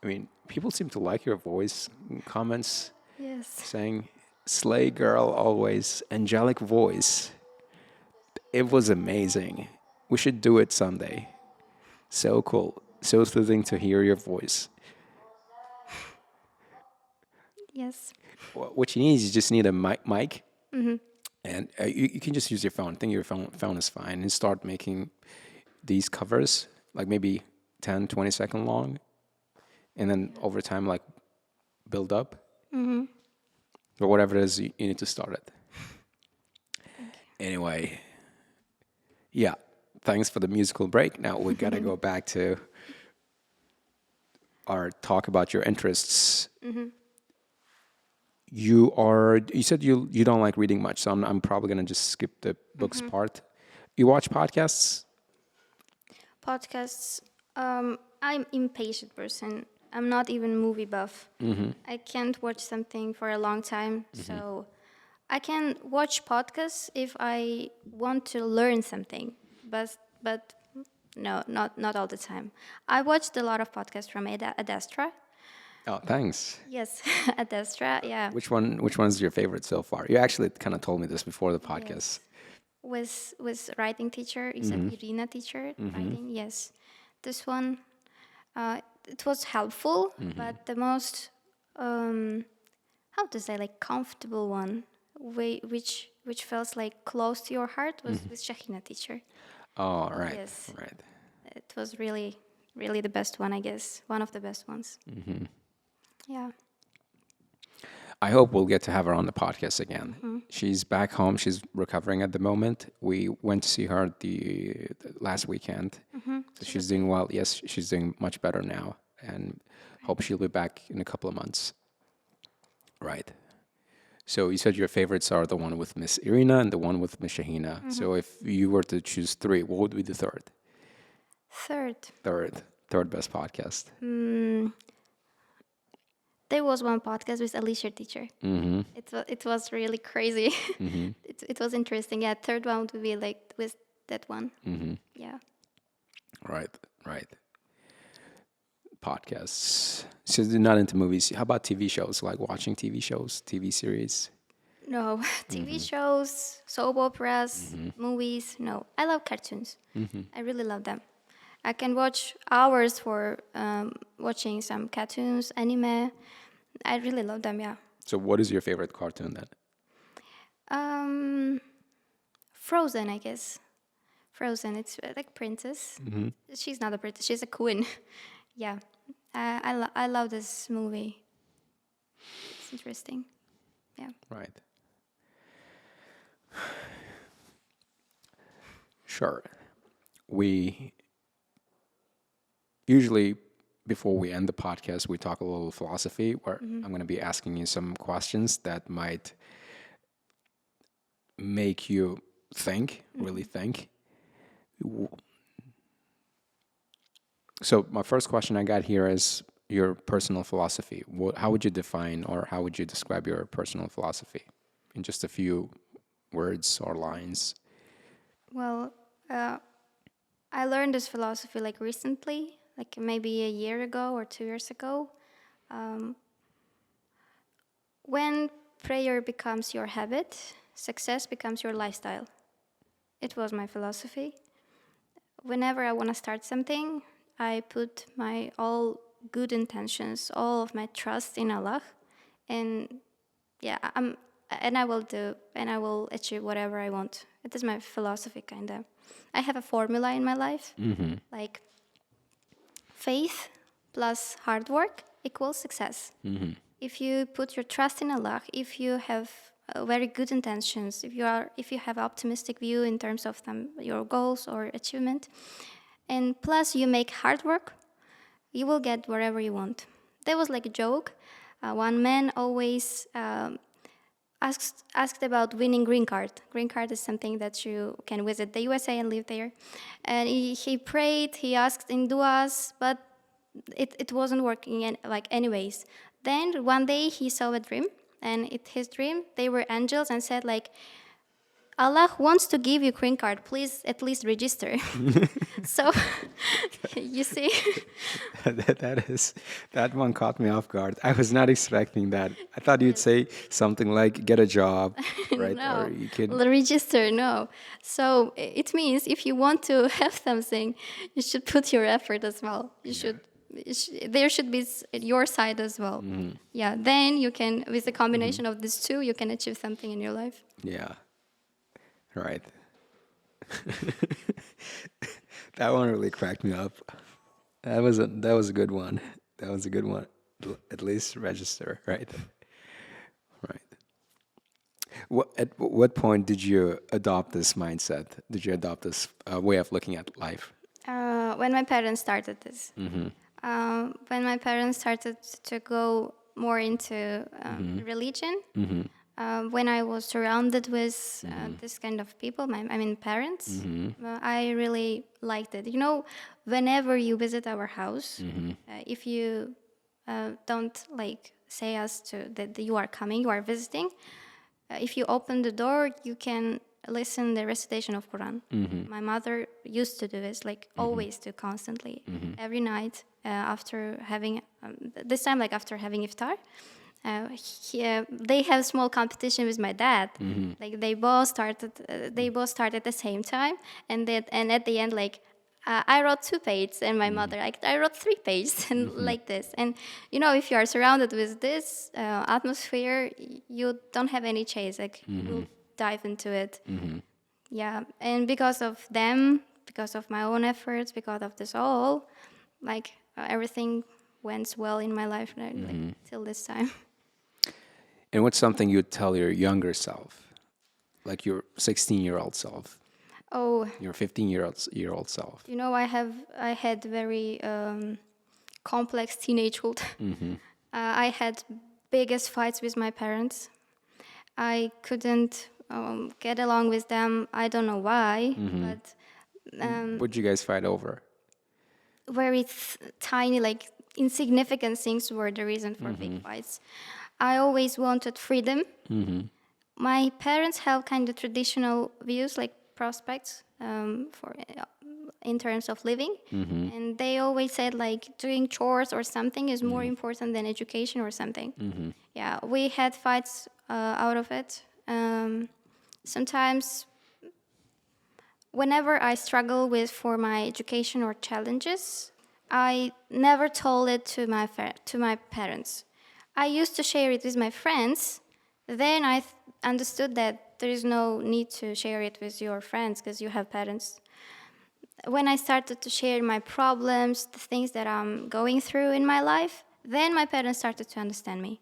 Speaker 1: I mean, people seem to like your voice. Comments
Speaker 2: Yes.
Speaker 1: saying, "Slay girl, always angelic voice." It was amazing. We should do it someday. So cool. So soothing to hear your voice.
Speaker 2: Yes.
Speaker 1: What you need is you just need a mic, and you can just use your phone. I think your phone is fine, and start making these covers, like maybe 10, 20 second long, and then over time, like build up. But whatever it is, you need to start it. Anyway, yeah. Thanks for the musical break. Now we gotta go back to our talk about your interests. You said you don't like reading much, so I'm probably gonna just skip the books part. You watch podcasts?
Speaker 2: Podcasts. I'm impatient person. I'm not even movie buff. I can't watch something for a long time. So I can watch podcasts if I want to learn something, but no, not all the time. I watched a lot of podcasts from Ad Astra.
Speaker 1: Oh, thanks.
Speaker 2: Yes, Ad Astra. Yeah,
Speaker 1: Which one's your favorite so far? You actually kind of told me this before the podcast.
Speaker 2: yes. Was writing teacher. You said Irina teacher writing. Yes, this one. It was helpful, but the most how to say, like, comfortable one, which felt like close to your heart, was with Shahina teacher.
Speaker 1: Oh, right,
Speaker 2: Yes.
Speaker 1: right.
Speaker 2: It was really, really the best one, I guess. One of the best ones. Yeah.
Speaker 1: I hope we'll get to have her on the podcast again. She's back home. She's recovering at the moment. We went to see her the last weekend. So she's doing well. Yes, she's doing much better now, and hope she'll be back in a couple of months. Right. So you said your favorites are the one with Miss Irina and the one with Miss Shahina. So if you were to choose three, what would be the third?
Speaker 2: Third,
Speaker 1: Third best podcast.
Speaker 2: there was one podcast with Alicia teacher. It was really crazy. It was interesting. Yeah, third one would be like with that one. Yeah.
Speaker 1: Right, right. Podcasts. So you're not into movies. How about TV shows? Like watching TV shows, TV series?
Speaker 2: No, TV shows, soap operas, movies. No, I love cartoons. I really love them. I can watch hours for watching some cartoons, anime. I really love them. Yeah.
Speaker 1: So what is your favorite cartoon then?
Speaker 2: Frozen, I guess. Frozen. It's like princess. She's not a princess. She's a queen. Yeah. I love this movie. It's interesting. Yeah.
Speaker 1: Right. Sure. We usually, before we end the podcast, we talk a little philosophy where I'm going to be asking you some questions that might make you think, really think. So my first question I got here is your personal philosophy. How would you define or how would you describe your personal philosophy in just a few words or lines?
Speaker 2: Well, I learned this philosophy like recently, like maybe a year ago or 2 years ago. When prayer becomes your habit, success becomes your lifestyle. It was my philosophy. Whenever I want to start something, I put my all good intentions, all of my trust in Allah, and yeah, I will achieve whatever I want. It is my philosophy, kinda. I have a formula in my life, like faith plus hard work equals success. If you put your trust in Allah, if you have very good intentions, if you have optimistic view in terms of your goals or achievement, and plus you make hard work, you will get wherever you want. There was like a joke. One man always asked about winning green card. Green card is something that you can visit the USA and live there. And he prayed, he asked in duas, but it wasn't working anyways. Then one day he saw a dream, and in his dream they were angels and said like, Allah wants to give you green card. Please at least register. So, you see,
Speaker 1: that one caught me off guard. I was not expecting that. I thought you'd say something like get a job, right?
Speaker 2: no,
Speaker 1: Or you could.
Speaker 2: register. No. So it means if you want to have something, you should put your effort as well. You should. There should be your side as well. Yeah. Then you can, with the combination of these two, you can achieve something in your life.
Speaker 1: Yeah. Right. That one really cracked me up. That was a good one. That was a good one. At least register, right? At what point did you adopt this mindset? Did you adopt this way of looking at life?
Speaker 2: When my parents started this. When my parents started to go more into religion, when I was surrounded with this kind of people, I mean parents, I really liked it. You know, whenever you visit our house, if you don't like say us to that you are coming, you are visiting, if you open the door, you can listen the recitation of Quran. My mother used to do this, like always do constantly, every night after having, this time like after having iftar. They have small competition with my dad. Like they both started at the same time, and at the end, like I wrote 2 pages, and my mother like I wrote 3 pages, and like this. And you know, if you are surrounded with this atmosphere, you don't have any chase. Like you'll dive into it. Yeah, and because of them, because of my own efforts, because of this all, like everything went well in my life, like, till this time.
Speaker 1: And what's something you'd tell your younger self, like your 16-year-old self,
Speaker 2: Oh,
Speaker 1: your 15-year-old self?
Speaker 2: you know, I had very complex teenagehood. I had biggest fights with my parents. I couldn't get along with them. I don't know why, but
Speaker 1: What'd you guys fight over?
Speaker 2: very tiny, like insignificant things were the reason for big fights. I always wanted freedom. My parents have kind of traditional views, like prospects for in terms of living, and they always said like doing chores or something is more important than education or something. Yeah, we had fights out of it. Sometimes, whenever I struggle with for my education or challenges, I never told it to my parents. I used to share it with my friends. Then I understood that there is no need to share it with your friends because you have parents. When I started to share my problems, the things that I'm going through in my life, then my parents started to understand me.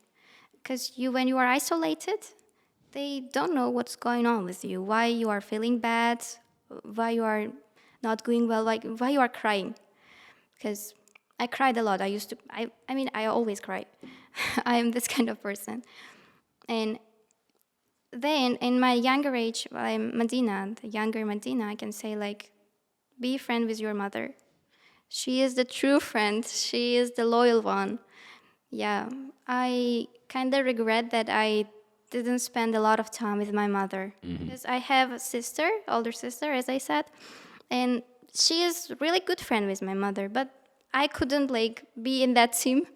Speaker 2: Because when you are isolated, they don't know what's going on with you, why you are feeling bad, why you are not doing well, like why you are crying. Because I cried a lot. I mean, I always cry. I am this kind of person. And then in my younger age, I'm Madina, the younger Madina, I can say like, be friend with your mother. She is the true friend. She is the loyal one. Yeah, I kind of regret that I didn't spend a lot of time with my mother. Because I have a sister, older sister, as I said, and she is really good friend with my mother, but I couldn't like be in that team.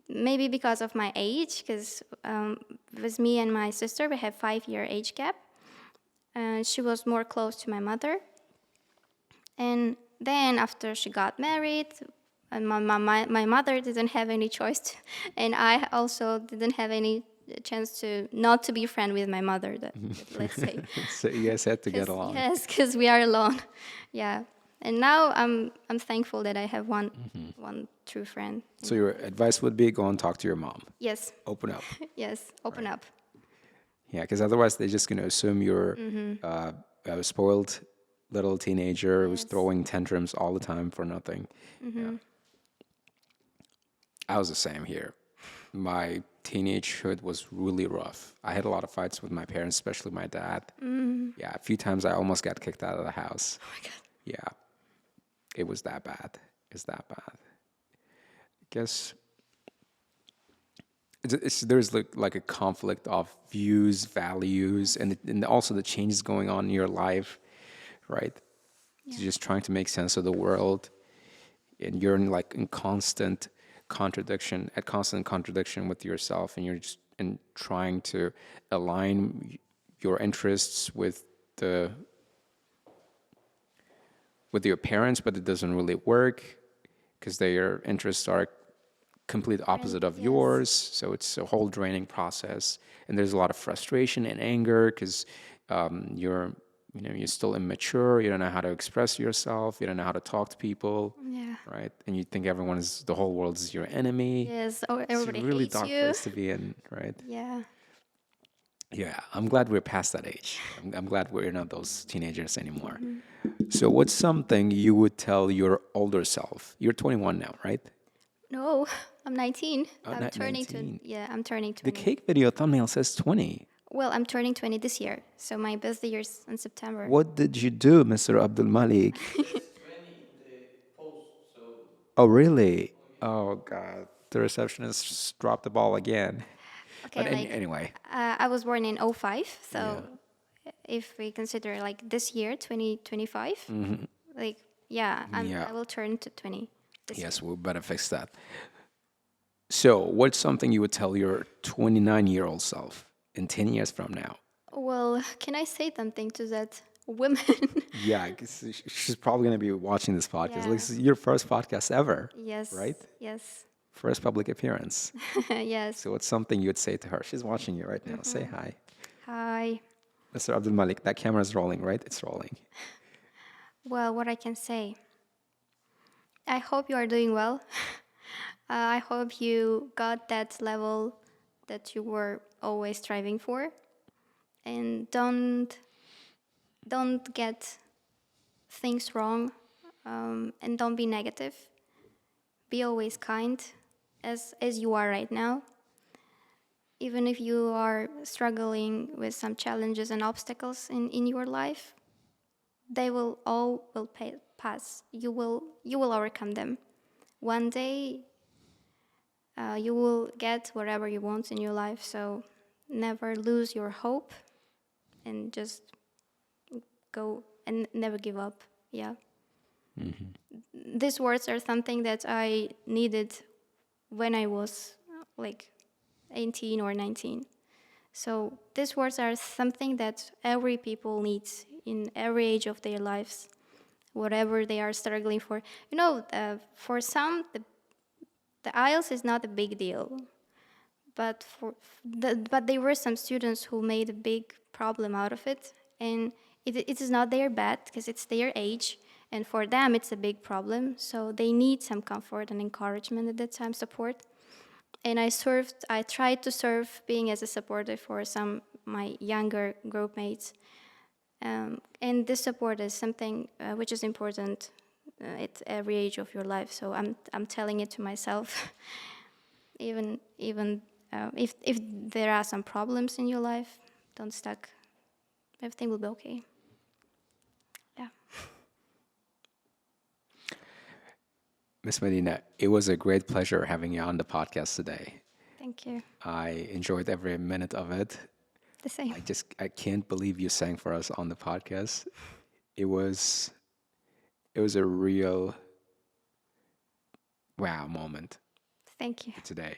Speaker 2: Maybe because of my age, because with me and my sister, we have 5-year age gap. She was more close to my mother. And then after she got married, and my mother didn't have any choice to, and I also didn't have any chance to not to be friend with my mother, let's say.
Speaker 1: So you guys had to get along.
Speaker 2: Yes, because we are alone. Yeah. And now I'm thankful that I have one true friend.
Speaker 1: So your advice would be go and talk to your mom.
Speaker 2: Yes.
Speaker 1: Open up.
Speaker 2: Yes, open up.
Speaker 1: Yeah, because otherwise they're just going to assume you're a spoiled little teenager who's throwing tantrums all the time for nothing. Yeah. I was the same here. My teenagehood was really rough. I had a lot of fights with my parents, especially my dad. Yeah, a few times I almost got kicked out of the house.
Speaker 2: Oh my God.
Speaker 1: Yeah, it was that bad. It's that bad. I guess there's like a conflict of views, values, and also the changes going on in your life, right?
Speaker 2: Yeah.
Speaker 1: You're just trying to make sense of the world, and you're in constant contradiction with yourself, and you're just trying to align your interests with your parents, but it doesn't really work because their interests are complete opposite of yours. So it's a whole draining process, and there's a lot of frustration and anger because you're still immature. You don't know how to express yourself. You don't know how to talk to people.
Speaker 2: Yeah.
Speaker 1: Right? And you think the whole world is your enemy.
Speaker 2: Yes. Oh, everybody
Speaker 1: it's a really
Speaker 2: hates
Speaker 1: dark
Speaker 2: you.
Speaker 1: place to be in, right?
Speaker 2: Yeah.
Speaker 1: Yeah, I'm glad we're past that age. I'm glad we're not those teenagers anymore. So, what's something you would tell your older self? You're 21 now, right?
Speaker 2: No, I'm 19.
Speaker 1: Oh,
Speaker 2: I'm
Speaker 1: not
Speaker 2: turning
Speaker 1: 19.
Speaker 2: yeah, I'm turning
Speaker 1: The
Speaker 2: 20.
Speaker 1: cake video thumbnail says 20.
Speaker 2: Well, I'm turning 20 this year. So my birthday year's in September.
Speaker 1: What did you do, Mr. Abdul Malik? Oh, really? Oh, God. The receptionist dropped the ball again. But
Speaker 2: Okay, like
Speaker 1: anyway,
Speaker 2: I was born in '05,
Speaker 1: yeah.
Speaker 2: so if we consider like this year, 2025, like yeah,
Speaker 1: Yeah.
Speaker 2: I will turn to 20 this year.
Speaker 1: Yes, we better fix that. So, what's something you would tell your 29-year-old self in 10 years from now?
Speaker 2: Well, can I say something to that woman?
Speaker 1: Yeah, 'cause she's probably going to be watching this podcast. Like,
Speaker 2: Yeah.
Speaker 1: this is your first podcast ever,
Speaker 2: Yes.
Speaker 1: right?
Speaker 2: Yes.
Speaker 1: First public appearance.
Speaker 2: Yes.
Speaker 1: So, what's something you would say to her? She's watching you right now. Say hi.
Speaker 2: Hi.
Speaker 1: Mr. Abdul Malik, that camera's rolling, right? It's rolling.
Speaker 2: Well, what I can say. I hope you are doing well. I hope you got that level that you were always striving for, and don't get things wrong, and don't be negative. Be always kind, as you are right now. Even if you are struggling with some challenges and obstacles in your life, they will all will pass. You will overcome them. One day, you will get whatever you want in your life. So never lose your hope, and just go and never give up. Yeah. These words are something that I needed when I was like 18 or 19. So these words are something that every people needs in every age of their lives, whatever they are struggling for. You know, for some, the IELTS is not a big deal, but but there were some students who made a big problem out of it, and it is not their bad because it's their age, and for them it's a big problem. So they need some comfort and encouragement at that time, support. And I tried to serve being as a supporter for some my younger group mates. And this support is something which is important at every age of your life. So I'm telling it to myself, even if there are some problems in your life, don't stuck. Everything will be okay. Yeah.
Speaker 1: Miss Medina, it was a great pleasure having you on the podcast today.
Speaker 2: Thank you.
Speaker 1: I enjoyed every minute of it.
Speaker 2: The same.
Speaker 1: I can't believe you sang for us on the podcast. It was a real wow moment
Speaker 2: Thank you.
Speaker 1: today.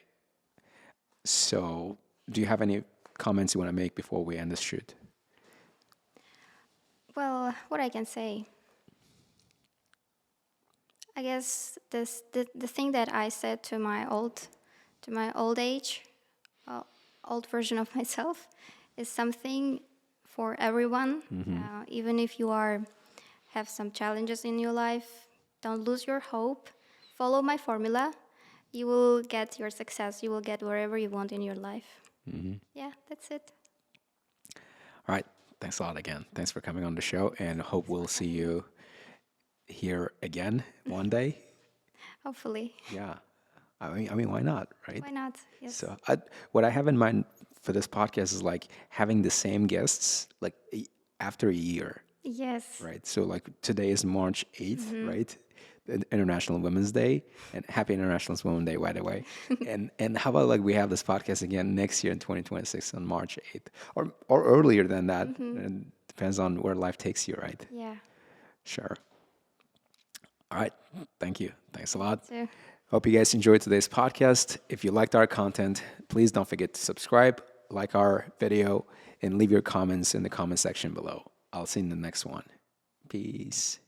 Speaker 1: So, do you have any comments you want to make before we end this shoot?
Speaker 2: Well, what I can say, I guess the thing that I said to my old age, old version of myself, is something for everyone. Even if you have some challenges in your life, don't lose your hope. Follow my formula. You will get your success. You will get wherever you want in your life. Yeah, that's it.
Speaker 1: All right. Thanks a lot again. Thanks for coming on the show, and hope we'll see you here again one day.
Speaker 2: Hopefully.
Speaker 1: Yeah. I mean, why not, right?
Speaker 2: Why not? Yes.
Speaker 1: So, what I have in mind for this podcast is like having the same guests like after a year,
Speaker 2: Yes.
Speaker 1: right? So, like today is March 8th, right? The International Women's Day, and Happy International Women's Day, by the way. and how about like we have this podcast again next year in 2026 on March 8th, or earlier than that? It depends on where life takes you, right?
Speaker 2: Yeah.
Speaker 1: Sure. All right. Thank you. Thanks a lot.
Speaker 2: So,
Speaker 1: Hope you guys enjoyed today's podcast. If you liked our content, please don't forget to subscribe, like our video, and leave your comments in the comment section below. I'll see you in the next one. Peace.